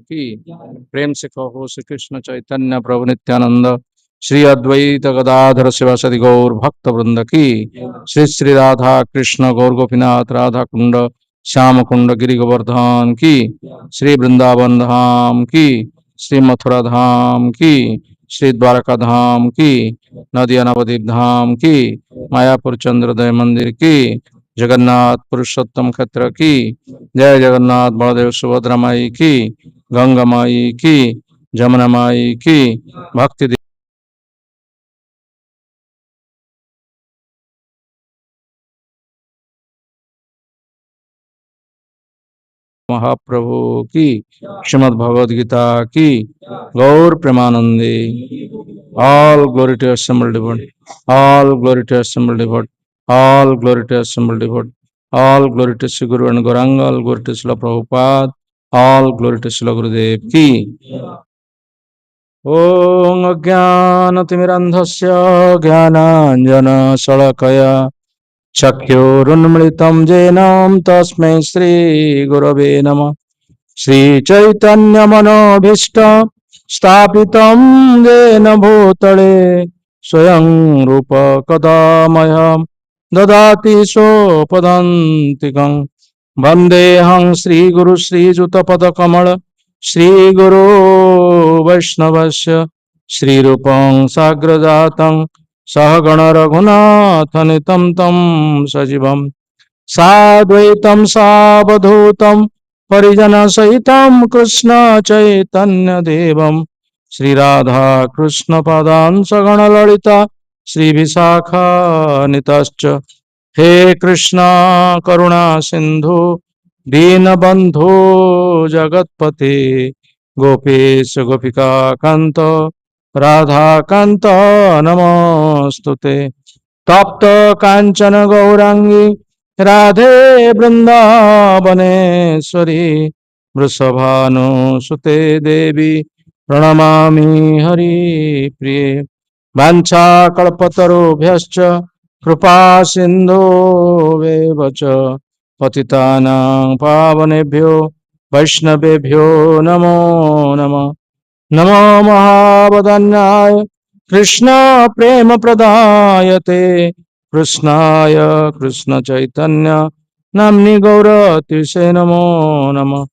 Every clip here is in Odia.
की प्रेम से कहो श्री कृष्ण चैतन्य प्रभु नित्यानंद श्री अद्वैत गदाधर शिवासदि गौर भक्त वृंद की श्री श्री राधा कृष्ण गौर गोपीनाथ राधा कुंड श्याम कुंड गिरि गोवर्धन की श्री वृंदावन धाम की श्री मथुरा धाम की श्री द्वारका धाम की नदिया नवद्वीप धाम की मायापुर चंद्रोदय मंदिर की जगन्नाथ पुरुषोत्तम क्षेत्र की जय जगन्नाथ बलदेव सुभद्रा माई की गंगा माई की जमुना माई की भक्ति महाप्रभु की श्रीमद् भगवद गीता की गौर प्रेमानंदे all glory to assembled devote all glory to assembled devote all glory to assembled devote all glory to Sri Guru and Gauranga all glory to Srila Prabhupada all glory to Srila Gurudev की ॐ अज्ञानतिमिरन्धस्य ज्ञानाञ्जनशलाकया चक्षुरुन्मिलितं येन तस्मै श्रीगुरवे नमः श्रीचैतन्यमनोभीष्टं स्थापितं येन भूतले स्वयं रूप कदा मह्यं ददाति सोपदन्तिकं वन्देऽहं श्रीगुरु श्रीयुतपदकमल श्रीगुरो वैष्णवस्य श्रीरूपं साग्रजातं सहगण रघुनाथनितं तं सजीवं साद्वैतं सावधूतं परिजनसहितं कृष्ण चैतन्यदेवं श्रीराधा कृष्णपादान् सगणललिता श्रीविशाखान्वितश्च हे कृष्णा करुणा सिन्धु दीनबन्धो जगत्पते गोपेश गोपिका कान्त राधाकान्त नमोऽस्तुते तप्त काञ्चन गौराङ्गी राधे वृन्दावनेश्वरी वृषभानुसुते देवी प्रणमामि हरिप्रिये वाञ्छाकल्पतरुभ्यश्च कृपा सिन्धुवेव च पतितानां पावनेभ्यो वैष्णवेभ्यो नमो नमः नमो महावदन्याय कृष्ण प्रेम प्रदायते कृष्णाय कृष्ण चैतन्य नाम्नि गौरतिसे नमो नमः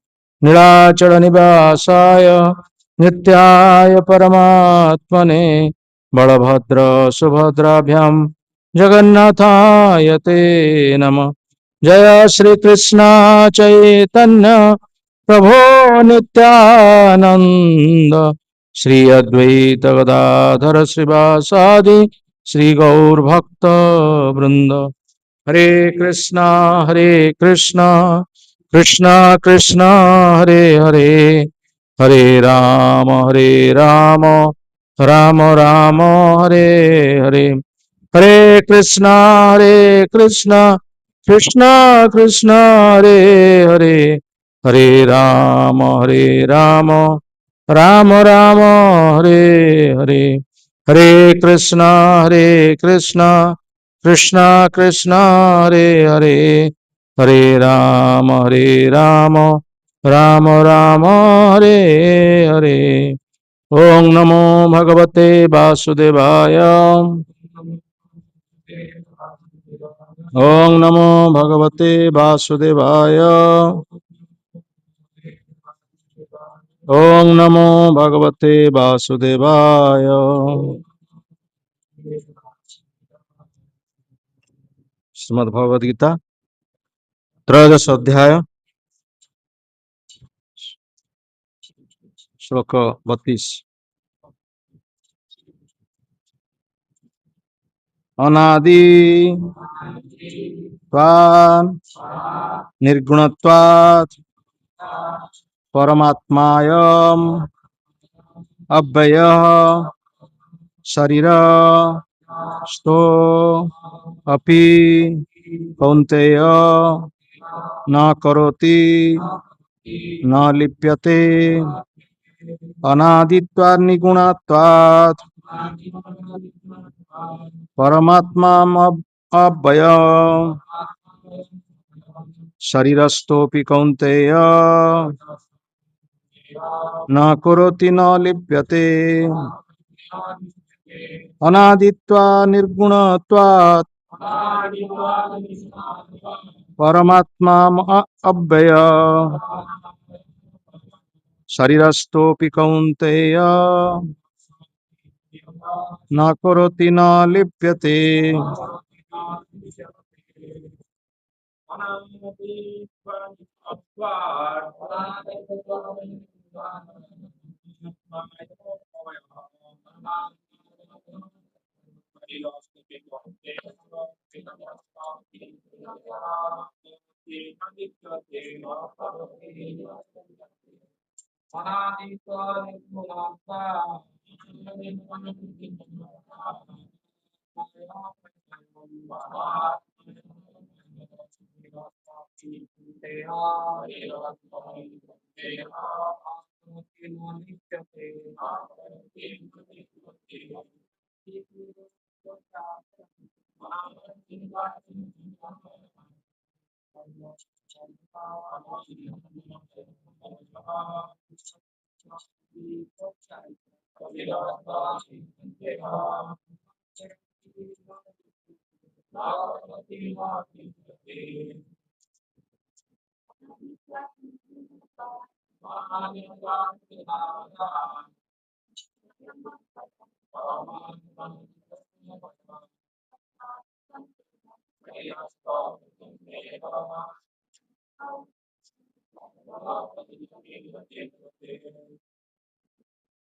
नीलाचल निवासाय नित्याय परमात्मने बलभद्र सुभद्राभ्यां जगन्नाथाय ते नमः जय श्री कृष्ण चैतन्य प्रभो नित्यानंद श्री अद्वैत गदाधर श्रीवासादि श्री गौर भक्त वृंद हरे कृष्णा कृष्णा कृष्णा हरे हरे हरे राम राम राम हरे हरे हरे कृष्णा कृष्णा कृष्णा हरे हरे हरे राम राम राम हरे हरे हरे कृष्णा कृष्णा कृष्णा हरे हरे हरे राम राम राम हरे हरे ओम नमो भगवते वासुदेवाय ओम नमो भगवते वासुदेवाय ओम नमो भगवते वासुदेवाय श्रीमद् भगवद गीता त्रयोदश अध्याय श्लोक 32 अनादि त्वान् निर्गुणत्वात् परमात्मायम् अव्ययः शरीर स्तो अपि कौन्तेय न करोति न लिप्यते अनादित्वात् निगुणत्वात् परमात्मा अव्यय शरीरस्थोऽपि कौन्तेय न करोति न लिप्यते अनादित्वा निर्गुणत्वात् परमात्मा अव्यय शरीरस्थोऽपि कौन्तेय न करोति न लिप्यते।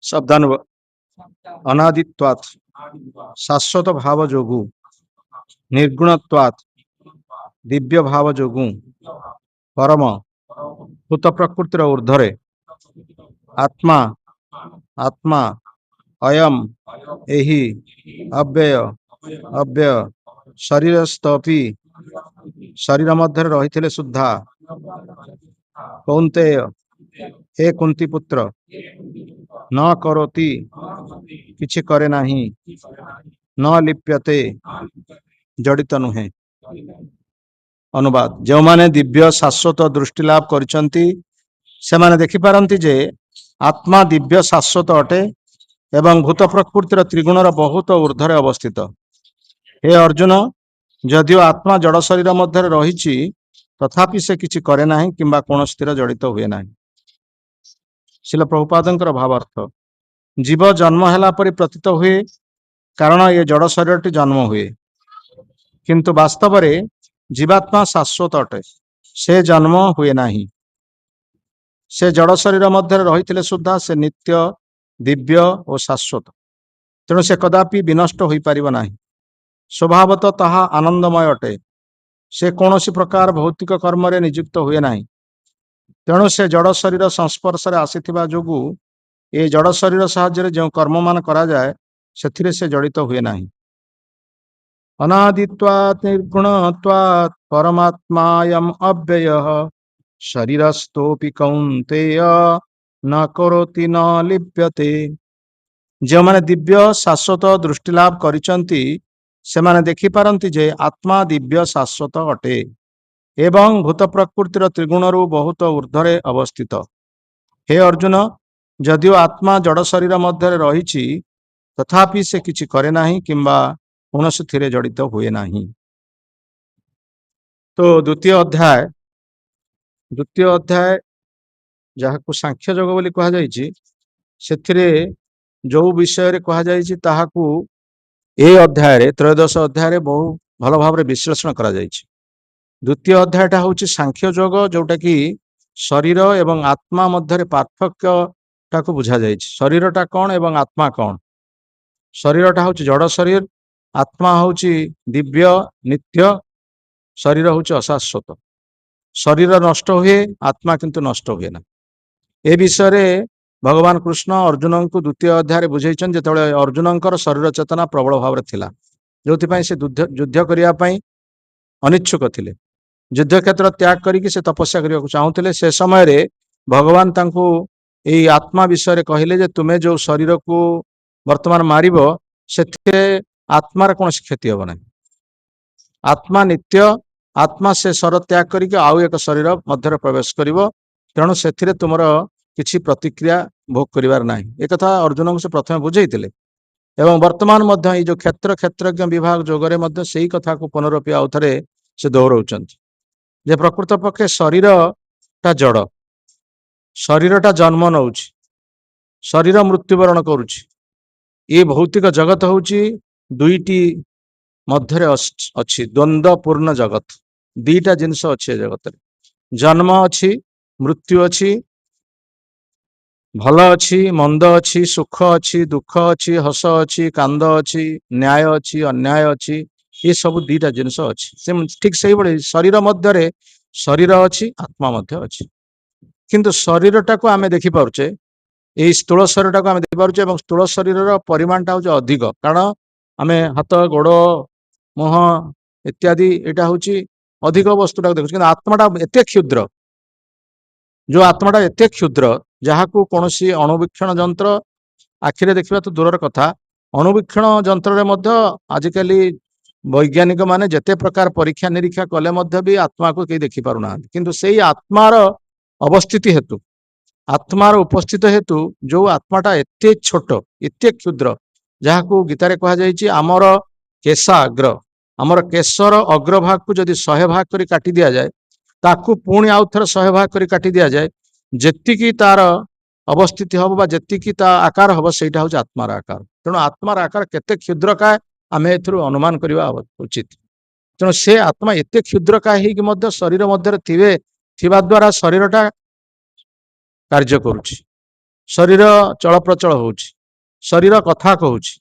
शब्दानुव अनादित्वात् शाश्वत भाव जोगु निर्गुणत्वात् दिव्य भाव जोगु परम भूत प्रकृतिर ऊर्ध्वरे आत्मा आत्मा अयम एहि अव्यय अव्यय शरीरस्थपि शरीर मध्य रही सुद्धा कौन्तेय हे कुंती पुत्र न करोति किछि करे नाही न लिप्यते जड़ित नुहे। अनुवाद जो माने दिव्य शाश्वत दृष्टि लाभ करिसंती से माने देखि पारंती जे आत्मा दिव्य शाश्वत अटे एवं भूत प्रकृतिर त्रिगुणर बहुत ऊर्ध्वरे अवस्थित। हे अर्जुन जदिओ आत्मा जड़ शरीर मध्य रही तथापि से किछि करे नाही किंबा कौनसी स्थिर जड़ित हुए नाही। श्रील प्रभुपादंकर भावार्थ जीव जन्म हैला परि प्रतीत हुए कारण ये जड़ शरीर जन्म हुए किंतु वास्तव रे जीवात्मा शाश्वत अटे से जन्म हुए नाही। से जड़ शरीर मध्य रही सुद्धा से नित्य दिव्य और शाश्वत तेणु से कदापि विनष्ट हो पारिब नाही। स्वभावतः ताहा आनंदमय अटे से कौनसी प्रकार भौतिक कर्म रे नियुक्त हुए नाही। तेणु से जड़ शरीर संस्पर्श रे आसीथिबा जोगु ए जड़ शरीर साहाय्य जो कर्म मान करा जाए सेथिरे से जड़ित हुए नाही। अनादित्वात् निर्गुणत्वात् परमात्मायम् अव्ययः शरीरस्थोऽपि कौन्तेय न करोति न लिप्यते। जो माने दिव्य शाश्वत दृष्टि लाभ करिसंती से माने देखि पारंती जे आत्मा दिव्य शाश्वत अटे एवं भूत प्रकृतिर त्रिगुणरु बहुत ऊर्ध्वरे अवस्थित। हे अर्जुन जदिओ आत्मा जड़ शरीर मध्य रही तथापि से किछि करे नाही किंबा कौनसी थिरे जड़ित हुए नाही। तो द्वितीय अध्याय जहाकु सांख्य योग बोली कहा जायछि सेथिरे जो विषय रे कहा जायछि ताहाकु ए अध्याय रे त्रयोदश अध्याय रे बहु भल भाव विश्लेषण करा जायछि। द्वितीय अध्यायटा हूँ सांख्य योग जोटा कि शरीर एवं आत्मा मध्य पार्थक्य टाक बुझा जाए। शरीरटा कौन एवं आत्मा कौन। शरीरटा हूँ जड़ शरीर आत्मा हूँ दिव्य नित्य शरीर हूँ अशाश्वत। शरीर नष्ट हुए आत्मा किंतु नष्ट हुए ना। ए विषय रे भगवान कृष्ण अर्जुन को द्वितीय अध्याय बुझे जो अर्जुन शरीर चेतना प्रबल भाव थिला जो से युद्ध करने अनिच्छुक थिले। युद्ध क्षेत्र त्याग करके से तपस्या करने को चाहूले। से समय रे भगवान तांको एई आत्मा विषय रे कहले जे तुमे जो शरीर को ବର୍ତ୍ତମାନ ମାରିବ, ସେଥିରେ ଆତ୍ମାର କୌଣସି କ୍ଷତି ହେବ ନାହିଁ। ଆତ୍ମା ନିତ୍ୟ, ଆତ୍ମା ସେ ଶରୀର ତ୍ୟାଗ କରିକି ଆଉ ଏକ ଶରୀର ମଧ୍ୟରେ ପ୍ରବେଶ କରିବ। ତେଣୁ ସେଥିରେ ତୁମର କିଛି ପ୍ରତିକ୍ରିୟା ଭୋଗ କରିବାର ନାହିଁ। ଏକଥା ଅର୍ଜୁନଙ୍କୁ ସେ ପ୍ରଥମେ ବୁଝେଇଥିଲେ ଏବଂ ବର୍ତ୍ତମାନ ମଧ୍ୟ ଏଇ ଯୋଉ କ୍ଷେତ୍ରଜ୍ଞ ବିଭାଗ ଯୋଗରେ ମଧ୍ୟ ସେଇ କଥାକୁ ପୁନରପି ଆଉ ଥରେ ସେ ଦୋହରଉଛନ୍ତି ଯେ ପ୍ରକୃତ ପକ୍ଷେ ଶରୀରଟା ଜଡ଼, ଶରୀରଟା ଜନ୍ମ ନେଉଛି, ଶରୀର ମୃତ୍ୟୁବରଣ କରୁଛି। ଏ ଭୌତିକ ଜଗତ ହେଉଛି ଦୁଇଟି ମଧ୍ୟରେ ଅଛି, ଦ୍ୱନ୍ଦ୍ୱପୂର୍ଣ୍ଣ ଜଗତ। ଦିଟା ଜିନିଷ ଅଛି ଏ ଜଗତରେ, ଜନ୍ମ ଅଛି, ମୃତ୍ୟୁ ଅଛି, ଭଲ ଅଛି, ମନ୍ଦ ଅଛି, ସୁଖ ଅଛି, ଦୁଃଖ ଅଛି, ହସ ଅଛି, କାନ୍ଦ ଅଛି, ନ୍ୟାୟ ଅଛି, ଅନ୍ୟାୟ ଅଛି। ଏ ସବୁ ଦିଟା ଜିନିଷ ଅଛି। ଠିକ ସେଇଭଳି ଶରୀର ମଧ୍ୟରେ ଶରୀର ଅଛି, ଆତ୍ମା ମଧ୍ୟ ଅଛି। କିନ୍ତୁ ଶରୀରଟାକୁ ଆମେ ଦେଖିପାରୁଛେ, ଏଇ ସ୍ଥୂଳ ଶରୀରଟାକୁ ଆମେ ଦେଖିପାରୁଛେ ଏବଂ ସ୍ଥୂଳ ଶରୀରର ପରିମାଣଟା ହଉଛି ଅଧିକ, କାରଣ ଆମେ ହାତ, ଗୋଡ଼, ମୁହଁ ଇତ୍ୟାଦି ଏଇଟା ହଉଛି ଅଧିକ ବସ୍ତୁଟାକୁ ଦେଖୁଛୁ। କିନ୍ତୁ ଆତ୍ମାଟା ଏତେ କ୍ଷୁଦ୍ର, ଯୋଉ ଆତ୍ମାଟା ଏତେ କ୍ଷୁଦ୍ର, ଯାହାକୁ କୌଣସି ଅଣୁବୀକ୍ଷଣ ଯନ୍ତ୍ର ଆଖିରେ ଦେଖିବା ତ ଦୂରର କଥା, ଅଣୁବୀକ୍ଷଣ ଯନ୍ତ୍ରରେ ମଧ୍ୟ ଆଜିକାଲି ବୈଜ୍ଞାନିକ ମାନେ ଯେତେ ପ୍ରକାର ପରୀକ୍ଷା ନିରୀକ୍ଷା କଲେ ମଧ୍ୟ ବି ଆତ୍ମାକୁ କେହି ଦେଖିପାରୁନାହାନ୍ତି। କିନ୍ତୁ ସେଇ ଆତ୍ମାର ଅବସ୍ଥିତି ହେତୁ, ଆତ୍ମାର ଉପସ୍ଥିତ ହେତୁ ଯୋଉ ଆତ୍ମାଟା ଏତେ ଛୋଟ, ଏତେ କ୍ଷୁଦ୍ର, ଯାହାକୁ ଗୀତାରେ କୁହାଯାଇଛି ଆମର କେଶାଗ୍ର, ଆମର କେଶର ଅଗ୍ରଭାଗକୁ ଯଦି 100 ଭାଗ କରି କାଟି ଦିଆଯାଏ, ତାକୁ ପୁଣି ଆଉ ଥରେ 100 ଭାଗ କରି କାଟି ଦିଆଯାଏ, ଯେତିକି ତାର ଅବସ୍ଥିତି ହବ ବା ଯେତିକି ତା ଆକାର ହବ, ସେଇଟା ହଉଛି ଆତ୍ମାର ଆକାର। ତେଣୁ ଆତ୍ମାର ଆକାର କେତେ କ୍ଷୁଦ୍ରକାୟ ଆମେ ଏଥିରୁ ଅନୁମାନ କରିବା ଉଚିତ। ତେଣୁ ସେ ଆତ୍ମା ଏତେ କ୍ଷୁଦ୍ରକାୟ ହେଇକି ମଧ୍ୟ ଶରୀର ମଧ୍ୟରେ ଥିବା ଦ୍ୱାରା ଶରୀରଟା କାର୍ଯ୍ୟ କରୁଛି, ଶରୀର ଚଳପ୍ରଚଳ ହଉଛି, ଶରୀର କଥା କହୁଛି,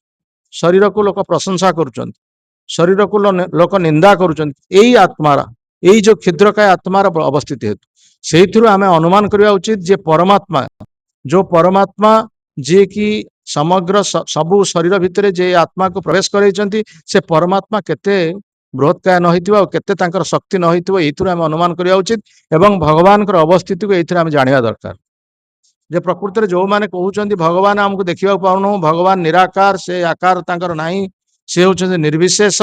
ଶରୀରକୁ ଲୋକ ପ୍ରଶଂସା କରୁଛନ୍ତି, ଶରୀରକୁ ଲୋକ ନିନ୍ଦା କରୁଛନ୍ତି। ଏଇ ଆତ୍ମାର, ଏଇ ଯୋଉ କ୍ଷୁଦ୍ରକାୟ ଆତ୍ମାର ଅବସ୍ଥିତି ହେତୁ ସେଇଥିରୁ ଆମେ ଅନୁମାନ କରିବା ଉଚିତ ଯେ ପରମାତ୍ମା, ଯୋଉ ପରମାତ୍ମା ଯିଏକି ସମଗ୍ର ସବୁ ଶରୀର ଭିତରେ ଯେ ଆତ୍ମାକୁ ପ୍ରବେଶ କରାଇଛନ୍ତି, ସେ ପରମାତ୍ମା କେତେ ବୃହତ୍କାୟ ନ ହେଇଥିବ ଆଉ କେତେ ତାଙ୍କର ଶକ୍ତି ନ ହେଇଥିବ, ଏଇଥିରୁ ଆମେ ଅନୁମାନ କରିବା ଉଚିତ ଏବଂ ଭଗବାନଙ୍କର ଅବସ୍ଥିତିକୁ ଏଇଥିରେ ଆମେ ଜାଣିବା ଦରକାର। ଯେ ପ୍ରକୃତରେ ଯୋଉମାନେ କହୁଛନ୍ତି ଭଗବାନ ଆମକୁ ଦେଖିବାକୁ ପାଉନୁ, ଭଗବାନ ନିରାକାର, ସେ ଆକାର ତାଙ୍କର ନାହିଁ, ସେ ହେଉଛନ୍ତି ନିର୍ବିଶେଷ,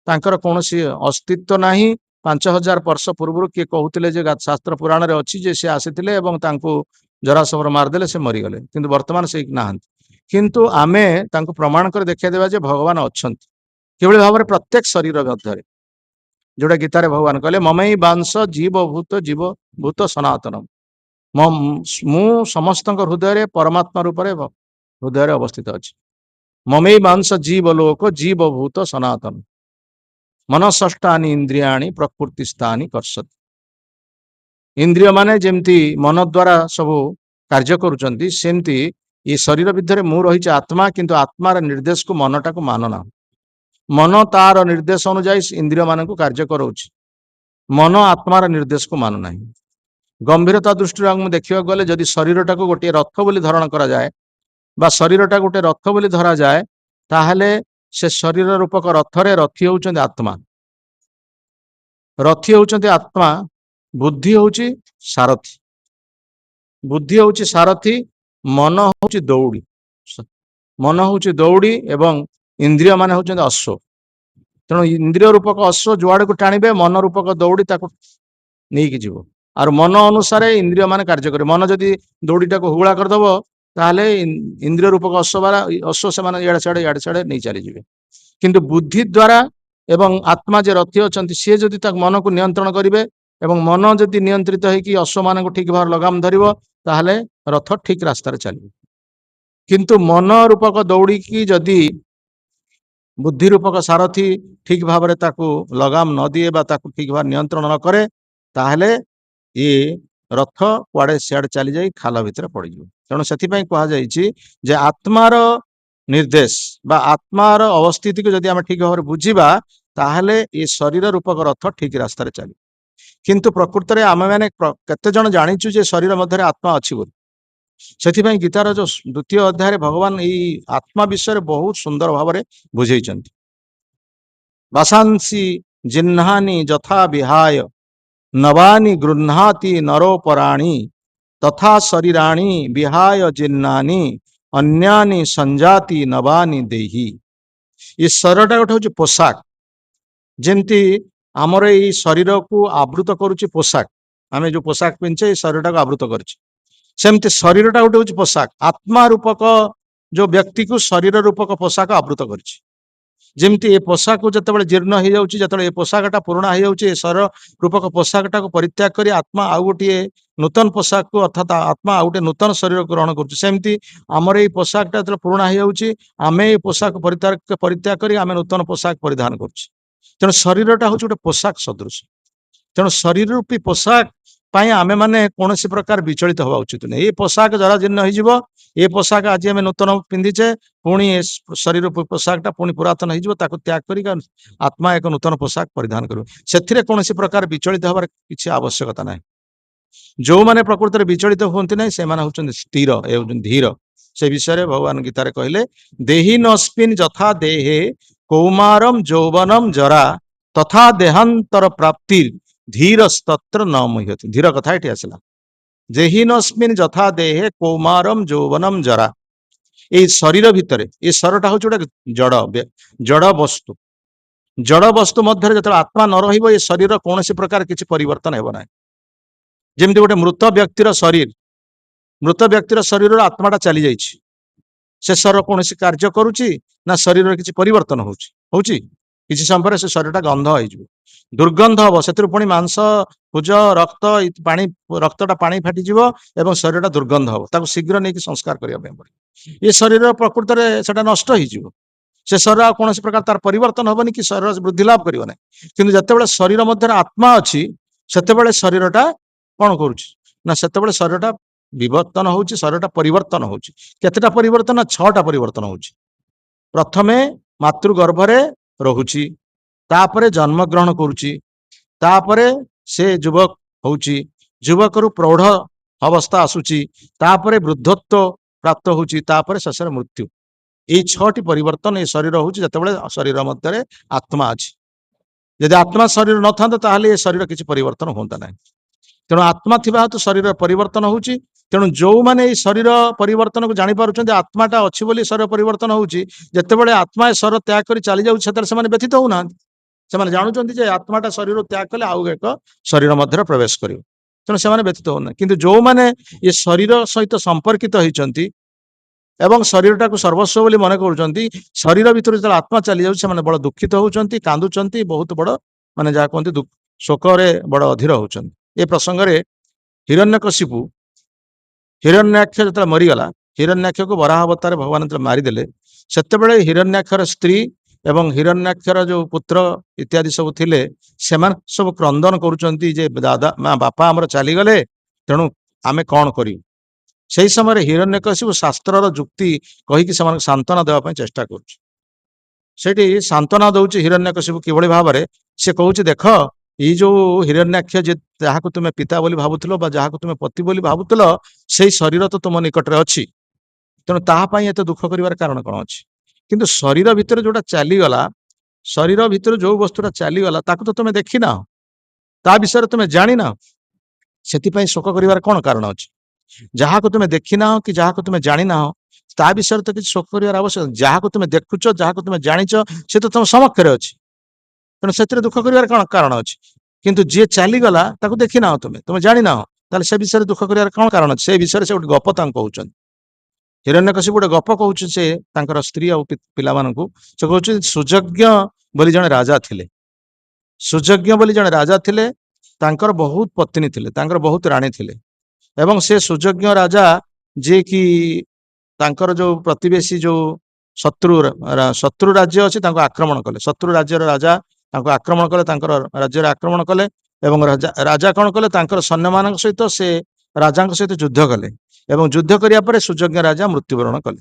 ତାଙ୍କର କୌଣସି ଅସ୍ତିତ୍ୱ ନାହିଁ। 5000 ବର୍ଷ ପୂର୍ବରୁ କିଏ କହୁଥିଲେ ଯେ ଶାସ୍ତ୍ର ପୁରାଣରେ ଅଛି ଯେ ସେ ଆସିଥିଲେ ଏବଂ ତାଙ୍କୁ ଜରାସବର ମାରିଦେଲେ, ସେ ମରିଗଲେ, କିନ୍ତୁ ବର୍ତ୍ତମାନ ସେ ନାହାନ୍ତି। କିନ୍ତୁ ଆମେ ତାଙ୍କୁ ପ୍ରମାଣ କରି ଦେଖାଇଦେବା ଯେ ଭଗବାନ ଅଛନ୍ତି। କିଭଳି ଭାବରେ? ପ୍ରତ୍ୟେକ ଶରୀର ମଧ୍ୟରେ, ଯୋଉଟା ଗୀତାରେ ଭଗବାନ କହିଲେ ମମେଇ ବାଂଶ ଜୀବ ଭୂତ ସନାତନ, ମୁଁ ସମସ୍ତଙ୍କ ହୃଦୟରେ ପରମାତ୍ମା ରୂପରେ ହୃଦୟରେ ଅବସ୍ଥିତ ଅଛି। ମମେଇ ବାଂଶ ଜୀବ ଲୋକ ଜୀବ ଭୂତ ସନାତନ ମନଷଷ୍ଠାନି ଇନ୍ଦ୍ରିୟାଣି ପ୍ରକୃତି ସ୍ଥାନି କର୍ଷତି। ଇନ୍ଦ୍ରିୟ ମାନେ ଯେମିତି ମନ ଦ୍ୱାରା ସବୁ କାର୍ଯ୍ୟ କରୁଛନ୍ତି, ସେମିତି ଏ ଶରୀର ଭିତରେ ମୁଁ ରହିଛି ଆତ୍ମା, କିନ୍ତୁ ଆତ୍ମାର ନିର୍ଦ୍ଦେଶକୁ ମନଟାକୁ ମାନ ନାହିଁ। ମନ ତାର ନିର୍ଦ୍ଦେଶ ଅନୁଯାୟୀ ଇନ୍ଦ୍ରିୟ ମାନଙ୍କୁ କାର୍ଯ୍ୟ କରାଉଛି, ମନ ଆତ୍ମାର ନିର୍ଦ୍ଦେଶକୁ ମାନୁନାହିଁ। ଗମ୍ଭୀରତା ଦୃଷ୍ଟିରୁ ଆମକୁ ଦେଖିବାକୁ ଗଲେ, ଯଦି ଶରୀରଟାକୁ ଗୋଟିଏ ରଥ ବୋଲି ଧାରଣ କରାଯାଏ ବା ଶରୀରଟା ଗୋଟେ ରଥ ବୋଲି ଧରାଯାଏ, ତାହେଲେ ସେ ଶରୀର ରୂପକ ରଥରେ ରଥୀ ହେଉଛନ୍ତି ଆତ୍ମା, ରଥୀ ହେଉଛନ୍ତି ଆତ୍ମା, ବୁଦ୍ଧି ହେଉଛି ସାରଥୀ, ବୁଦ୍ଧି ହେଉଛି ସାରଥୀ, ମନ ହେଉଛି ଦୌଡ଼ି, ମନ ହେଉଛି ଦୌଡ଼ି ଏବଂ ଇନ୍ଦ୍ରିୟ ମାନେ ହେଉଛନ୍ତି ଅଶ୍ଵ। ତେଣୁ ଇନ୍ଦ୍ରିୟ ରୂପକ ଅଶ୍ଵ ଯୁଆଡ଼କୁ ଟାଣିବେ, ମନ ରୂପକ ଦୌଡ଼ି ତାକୁ ନେଇକି ଯିବ। আর ମନ ଅନୁସାରେ ଇନ୍ଦ୍ରିୟ ମାନେ କାର୍ଯ୍ୟ କରିବେ। ମନ ଯଦି ଦୌଡ଼ିଟାକୁ ହୁଗୁଳା କରିଦେବ, ତାହେଲେ ଇନ୍ଦ୍ରିୟ ରୂପକ ଅଶ୍ଵ ସେମାନେ ଇଆଡ଼େ ସିଆଡ଼େ ନେଇ ଚାଲିଯିବେ। କିନ୍ତୁ ବୁଦ୍ଧି ଦ୍ୱାରା ଏବଂ ଆତ୍ମା ଯେ ରଥୀ ଅଛନ୍ତି, ସିଏ ଯଦି ତାକୁ ମନକୁ ନିୟନ୍ତ୍ରଣ କରିବେ ଏବଂ ମନ ଯଦି ନିୟନ୍ତ୍ରିତ ହେଇକି ଅଶ୍ଵମାନଙ୍କୁ ଠିକ ଭାବରେ ଲଗାମ ଧରିବ, ତାହେଲେ ରଥ ଠିକ ରାସ୍ତାରେ ଚାଲିବ। କିନ୍ତୁ ମନ ରୂପକ ଦୌଡ଼ିକି ଯଦି ବୁଦ୍ଧି ରୂପକ ସାରଥୀ ଠିକ ଭାବରେ ତାକୁ ଲଗାମ ନ ଦିଏ ବା ତାକୁ ଠିକ ଭାବରେ ନିୟନ୍ତ୍ରଣ ନ କରେ, ତାହେଲେ ଏ ରଥ କୁଆଡ଼େ ସିଆଡ଼େ ଚାଲିଯାଇ ଖାଲ ଭିତରେ ପଡ଼ିଯିବ। ତେଣୁ ସେଥିପାଇଁ କୁହାଯାଇଛି ଯେ ଆତ୍ମାର ନିର୍ଦ୍ଦେଶ ବା ଆତ୍ମାର ଅବସ୍ଥିତିକୁ ଯଦି ଆମେ ଠିକ ଭାବରେ ବୁଝିବା, ତାହେଲେ ଏ ଶରୀର ରୂପକ ରଥ ଠିକ ରାସ୍ତାରେ ଚାଲିବ। କିନ୍ତୁ ପ୍ରକୃତରେ ଆମେମାନେ କେତେ ଜଣ ଜାଣିଛୁ ଯେ ଶରୀର ମଧ୍ୟରେ ଆତ୍ମା ଅଛି ବୋଲି? ସେଥିପାଇଁ ଗୀତାର ଯୋଉ 2ୟ ଅଧ୍ୟାୟରେ ଭଗବାନ ଏଇ ଆତ୍ମା ବିଷୟରେ ବହୁତ ସୁନ୍ଦର ଭାବରେ ବୁଝେଇଛନ୍ତି। ବାସାଂସି ଜିହ୍ନାନି ଯଥା ବିହାୟ ନବାନି ଗୃହ୍ଣାତି ନରୋପରାଣୀ ତଥା ଶରୀରାଣୀ ବିହାୟ ଜିହ୍ନାନି ଅନ୍ୟାନି ସଂଜାତି ନବାନି ଦେହି। ଏ ଶରୀରଟା ଗୋଟେ ହଉଛି ପୋଷାକ। ଯେମିତି ଆମର ଏଇ ଶରୀରକୁ ଆବୃତ କରୁଛି ପୋଷାକ, ଆମେ ଯୋଉ ପୋଷାକ ପିନ୍ଧୁଛେ ଏଇ ଶରୀରଟାକୁ ଆବୃତ କରୁଛି, ସେମିତି ଶରୀରଟା ଗୋଟେ ହଉଛି ପୋଷାକ। ଆତ୍ମା ରୂପକ ଯୋଉ ବ୍ୟକ୍ତିକୁ ଶରୀର ରୂପକ ପୋଷାକ ଆବୃତ କରିଛି। ଯେମିତି ଏ ପୋଷାକ ଯେତେବେଳେ ଜୀର୍ଣ୍ଣ ହେଇଯାଉଛି, ଯେତେବେଳେ ଏ ପୋଷାକଟା ପୁରୁଣା ହେଇଯାଉଛି, ଏ ଶରୀର ରୂପକ ପୋଷାକଟାକୁ ପରିତ୍ୟାଗ କରି ଆତ୍ମା ଆଉ ଗୋଟିଏ ନୂତନ ପୋଷାକକୁ ଅର୍ଥାତ ଆତ୍ମା ଆଉ ଗୋଟେ ନୂତନ ଶରୀର ଗ୍ରହଣ କରୁଛି। ସେମିତି ଆମର ଏଇ ପୋଷାକଟା ଯେତେବେଳେ ପୁରୁଣା ହେଇଯାଉଛି, ଆମେ ଏଇ ପୋଷାକ ପରିତ୍ୟାଗ କରି ଆମେ ନୂତନ ପୋଷାକ ପରିଧାନ କରୁଛୁ। ତେଣୁ ଶରୀରଟା ହଉଛି ଗୋଟେ ପୋଷାକ ସଦୃଶ। ତେଣୁ ଶରୀର ରୂପୀ ପୋଷାକ ପାଇଁ ଆମେ ମାନେ କୌଣସି ପ୍ରକାର ବିଚଳିତ ହେବା ଉଚିତ ନୁହେଁ। ଏ ପୋଷାକ ଜରାଜୀର୍ଣ୍ଣ ହେଇଯିବ, ଏ ପୋଷାକ ଆଜି ଆମେ ନୂତନ ପିନ୍ଧିଛେ, ପୁଣି ଏ ଶରୀର ପୋଷାକଟା ପୁଣି ପୁରାତନ ହେଇଯିବ, ତାକୁ ତ୍ୟାଗ କରି ଆତ୍ମା ଏକ ନୂତନ ପୋଷାକ ପରିଧାନ କରିବ। ସେଥିରେ କୌଣସି ପ୍ରକାର ବିଚଳିତ ହେବାର କିଛି ଆବଶ୍ୟକତା ନାହିଁ। ଯୋଉମାନେ ପ୍ରକୃତରେ ବିଚଳିତ ହୁଅନ୍ତି ନାହିଁ ସେମାନେ ହଉଛନ୍ତି ସ୍ଥିର, ଏ ହଉଛନ୍ତି ଧୀର। ସେ ବିଷୟରେ ଭଗବାନ ଗୀତାରେ କହିଲେ, ଦେହି ନସ୍ମିନ୍ ଯଥା ଦେହେ କୌମାରମ ଯୌବନମ ଜରା ତଥା ଦେହାନ୍ତର ପ୍ରାପ୍ତି ଧୀର ସ୍ତତ୍ର ନ ମୁହ୍ୟତି। ଧୀର କଥା ଏଠି ଆସିଲା। ଦେହି ନସ୍ମିନ୍ ଯଥା ଦେହେ କୌମାରମ ଯୌବନମ ଜରା। ଏଇ ଶରୀର ଭିତରେ, ଏ ଶରୀରଟା ହଉଛି ଗୋଟେ ଜଡ ବସ୍ତୁ। ଜଡ ବସ୍ତୁ ମଧ୍ୟରେ ଯେତେବେଳେ ଆତ୍ମା ନ ରହିବ, ଏ ଶରୀର କୌଣସି ପ୍ରକାର କିଛି ପରିବର୍ତ୍ତନ ହେବ ନାହିଁ। ଯେମିତି ଗୋଟେ ମୃତ ବ୍ୟକ୍ତିର ଶରୀରର ଆତ୍ମାଟା ଚାଲି ଯାଇଛି, ସେ ଶରୀର କୌଣସି କାର୍ଯ୍ୟ କରୁଛି ନା ଶରୀରରେ କିଛି ପରିବର୍ତ୍ତନ ହଉଛି? କିଛି ସମୟ ପରେ ସେ ଶରୀରଟା ଗନ୍ଧ ହେଇଯିବ, ଦୁର୍ଗନ୍ଧ ହବ, ସେଥିରୁ ପୁଣି ମାଂସ ଭୁଜ ରକ୍ତଟା ପାଣି ଫାଟିଯିବ ଏବଂ ଶରୀରଟା ଦୁର୍ଗନ୍ଧ ହବ। ତାକୁ ଶୀଘ୍ର ନେଇକି ସଂସ୍କାର କରିବା ପାଇଁ ପଡିବ। ଏ ଶରୀର ପ୍ରକୃତରେ ସେଟା ନଷ୍ଟ ହେଇଯିବ, ସେ ଶରୀର ଆଉ କୌଣସି ପ୍ରକାର ତାର ପରିବର୍ତ୍ତନ ହବନି କି ଶରୀର ବୃଦ୍ଧି ଲାଭ କରିବ ନାହିଁ। କିନ୍ତୁ ଯେତେବେଳେ ଶରୀର ମଧ୍ୟରେ ଆତ୍ମା ଅଛି, ସେତେବେଳେ ଶରୀରଟା କଣ କରୁଛି ନା ସେତେବେଳେ ଶରୀରଟା ବିବର୍ତ୍ତନ ହଉଛି, ଶରୀରଟା ପରିବର୍ତ୍ତନ ହଉଛି। କେତେଟା ପରିବର୍ତ୍ତନ? 6ଟା ପରିବର୍ତ୍ତନ ହଉଛି। ପ୍ରଥମେ ମାତୃ ଗର୍ଭରେ ରହୁଛି, ତାପରେ ଜନ୍ମଗ୍ରହଣ କରୁଛି, ତାପରେ ସେ ଯୁବକ ହଉଛି, ଯୁବକରୁ ପ୍ରୌଢ ଅବସ୍ଥା ଆସୁଛି, ତାପରେ ବୃଦ୍ଧତ୍ୱ ପ୍ରାପ୍ତ ହଉଛି, ତାପରେ ଶେଷରେ ମୃତ୍ୟୁ। ଏଇ 6ଟି ପରିବର୍ତ୍ତନ ଏ ଶରୀର ହଉଛି ଯେତେବେଳେ ଶରୀର ମଧ୍ୟରେ ଆତ୍ମା ଅଛି। ଯଦି ଆତ୍ମା ଶରୀର ନଥାନ୍ତା ତାହେଲେ ଏ ଶରୀର କିଛି ପରିବର୍ତ୍ତନ ହୁଅନ୍ତା ନାହିଁ। ତେଣୁ ଆତ୍ମା ଥିବା ହେତୁ ଶରୀର ପରିବର୍ତ୍ତନ ହଉଛି। ତେଣୁ ଯୋଉମାନେ ଏଇ ଶରୀର ପରିବର୍ତ୍ତନକୁ ଜାଣିପାରୁଛନ୍ତି, ଆତ୍ମାଟା ଅଛି ବୋଲି ଶରୀର ପରିବର୍ତ୍ତନ ହଉଛି, ଯେତେବେଳେ ଆତ୍ମା ଏ ଶରୀର ତ୍ୟାଗ କରି ଚାଲି ଯାଉଛି, ସେତେବେଳେ ସେମାନେ ବ୍ୟଥିତ ହଉନାହାନ୍ତି। ସେମାନେ ଜାଣୁଛନ୍ତି ଯେ ଆତ୍ମାଟା ଶରୀର ତ୍ୟାଗ କଲେ ଆଉ ଏକ ଶରୀର ମଧ୍ୟରେ ପ୍ରବେଶ କରିବ, ତେଣୁ ସେମାନେ ବ୍ୟଥିତ ହଉନାହାନ୍ତି। କିନ୍ତୁ ଯୋଉମାନେ ଏ ଶରୀର ସହିତ ସମ୍ପର୍କିତ ହେଇଛନ୍ତି ଏବଂ ଶରୀରଟାକୁ ସର୍ବସ୍ୱ ବୋଲି ମନେ କରୁଛନ୍ତି, ଶରୀର ଭିତରୁ ଯେତେବେଳେ ଆତ୍ମା ଚାଲି ଯାଉଛି, ସେମାନେ ବଡ ଦୁଃଖିତ ହଉଛନ୍ତି, କାନ୍ଦୁଛନ୍ତି, ବହୁତ ବଡ ମାନେ ଯାହା କୁହନ୍ତି ଶୋକରେ ବଡ ଅଧୀର ହଉଛନ୍ତି। ଏ ପ୍ରସଙ୍ଗରେ ହିରଣ୍ୟାକ୍ଷ ଯେତେବେଳେ ମରିଗଲା, ହିରଣ୍ୟାକ୍ଷକୁ ବରାହ ଅବତାରରେ ଭଗବାନ ଯେତେବେଳେ ମାରିଦେଲେ, ସେତେବେଳେ ହିରଣ୍ୟାକ୍ଷର ସ୍ତ୍ରୀ ଏବଂ ହିରଣ୍ୟାକ୍ଷର ଯୋଉ ପୁତ୍ର ଇତ୍ୟାଦି ସବୁ ଥିଲେ, ସେମାନେ ସବୁ କ୍ରନ୍ଦନ କରୁଛନ୍ତି ଯେ ବାପା ଆମର ଚାଲିଗଲେ, ତେଣୁ ଆମେ କଣ କରିବୁ? ସେହି ସମୟରେ ହିରଣ୍ୟକଶିପୁ ଶାସ୍ତ୍ରର ଯୁକ୍ତି କହିକି ସେମାନଙ୍କୁ ସାନ୍ତ୍ୱନା ଦେବା ପାଇଁ ଚେଷ୍ଟା କରୁଛି। ସେଠି ସାନ୍ତ୍ୱନା ଦଉଛି ହିରଣ୍ୟକଶିପୁ କିଭଳି ଭାବରେ, ସେ କହୁଛି, ଦେଖ, ଏଇ ଯୋଉ ହିରଣ୍ୟାକ୍ଷ ଯାହାକୁ ତୁମେ ପିତା ବୋଲି ଭାବୁଥିଲ ବା ଯାହାକୁ ତୁମେ ପତି ବୋଲି ଭାବୁଥିଲ, ସେଇ ଶରୀର ତ ତୁମ ନିକଟରେ ଅଛି, ତେଣୁ ତାହା ପାଇଁ ଏତେ ଦୁଃଖ କରିବାର କାରଣ କଣ ଅଛି? କିନ୍ତୁ ଶରୀର ଭିତରେ ଯୋଉଟା ଚାଲିଗଲା, ଶରୀର ଭିତରେ ଯୋଉ ବସ୍ତୁଟା ଚାଲିଗଲା, ତାକୁ ତ ତୁମେ ଦେଖିନାହ, ତା ବିଷୟରେ ତୁମେ ଜାଣିନାହ, ସେଥିପାଇଁ ଶୋକ କରିବାର କଣ କାରଣ ଅଛି? ଯାହାକୁ ତୁମେ ଦେଖିନାହ କି ଯାହାକୁ ତୁମେ ଜାଣିନାହ, ତା ବିଷୟରେ ତ କିଛି ଶୋକ କରିବାର ଆବଶ୍ୟକ। ଯାହାକୁ ତୁମେ ଦେଖୁଛ, ଯାହାକୁ ତୁମେ ଜାଣିଛ, ସେ ତ ତମ ସମକ୍ଷରେ ଅଛି, ତେଣୁ ସେଥିରେ ଦୁଃଖ କରିବାର କଣ କାରଣ ଅଛି? କିନ୍ତୁ ଯିଏ ଚାଲିଗଲା ତାକୁ ଦେଖିନାହ, ତୁମେ ଜାଣିନାହ, ତାହେଲେ ସେ ବିଷୟରେ ଦୁଃଖ କରିବାର କଣ କାରଣ ଅଛି? ସେ ବିଷୟରେ ସେ ଗୋଟେ ଗପ ତାଙ୍କୁ କହୁଛନ୍ତି। ହିରଣ୍ୟକଶିପୁ ଗୋଟେ ଗପ କହୁଛି ସେ ତାଙ୍କର ସ୍ତ୍ରୀ ଆଉ ପିଲାମାନଙ୍କୁ। ସେ କହୁଛି, ସୁଯଜ୍ଞ ବୋଲି ଜଣେ ରାଜା ଥିଲେ। ସୁଯଜ୍ଞ ବୋଲି ଜଣେ ରାଜା ଥିଲେ, ତାଙ୍କର ବହୁତ ପତ୍ନୀ ଥିଲେ, ତାଙ୍କର ବହୁତ ରାଣୀ ଥିଲେ। ଏବଂ ସେ ସୁଯଜ୍ଞ ରାଜା ଯିଏକି ତାଙ୍କର ଯୋଉ ପ୍ରତିବେଶୀ ଯୋଉ ଶତ୍ରୁ ରାଜ୍ୟ ଅଛି ତାଙ୍କୁ ଆକ୍ରମଣ କଲେ। ଶତ୍ରୁ ରାଜ୍ୟର ରାଜା ତାଙ୍କୁ ଆକ୍ରମଣ କଲେ, ତାଙ୍କର ରାଜ୍ୟରେ ଆକ୍ରମଣ କଲେ ଏବଂ ରାଜା କଣ କଲେ, ତାଙ୍କର ସୈନ୍ୟମାନଙ୍କ ସହିତ ସେ ରାଜାଙ୍କ ସହିତ ଯୁଦ୍ଧ କଲେ ଏବଂ ଯୁଦ୍ଧ କରିବା ପରେ ସୁଯଜ୍ଞ ରାଜା ମୃତ୍ୟୁବରଣ କଲେ।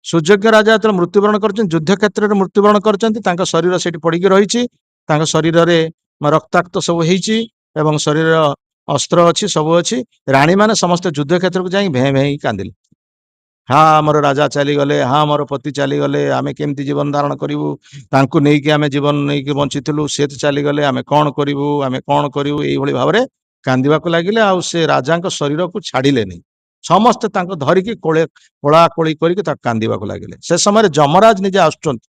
ସୁଯଜ୍ଞ ରାଜା ଯେତେବେଳେ ମୃତ୍ୟୁବରଣ କରିଛନ୍ତି, ଯୁଦ୍ଧ କ୍ଷେତ୍ରରେ ମୃତ୍ୟୁବରଣ କରିଛନ୍ତି, ତାଙ୍କ ଶରୀର ସେଠି ପଡିକି ରହିଛି, ତାଙ୍କ ଶରୀରରେ ରକ୍ତାକ୍ତ ସବୁ ହେଇଛି ଏବଂ ଶରୀର ଅସ୍ତ୍ର ଅଛି, ସବୁ ଅଛି। ରାଣୀମାନେ ସମସ୍ତେ ଯୁଦ୍ଧ କ୍ଷେତ୍ରକୁ ଯାଇ ଭେଁ ଭେଁ କାନ୍ଦିଲେ। ଆମର ରାଜା ଚାଲିଗଲେ, ଆମର ପତି ଚାଲିଗଲେ, ଆମେ କେମିତି ଜୀବନ ଧାରଣ କରିବୁ? ତାଙ୍କୁ ନେଇକି ଆମେ ଜୀବନ ନେଇକି ବଞ୍ଚିଥିଲୁ, ସେ ତ ଚାଲିଗଲେ, ଆମେ କଣ କରିବୁ? ଏଇଭଳି ଭାବରେ କାନ୍ଦିବାକୁ ଲାଗିଲେ। ଆଉ ସେ ରାଜାଙ୍କ ଶରୀରକୁ ଛାଡିଲେନି, ସମସ୍ତେ ତାଙ୍କୁ ଧରିକି କୋଳାକୋଳି କରିକି ତାକୁ କାନ୍ଦିବାକୁ ଲାଗିଲେ। ସେ ସମୟରେ ଯମରାଜ ନିଜେ ଆସୁଛନ୍ତି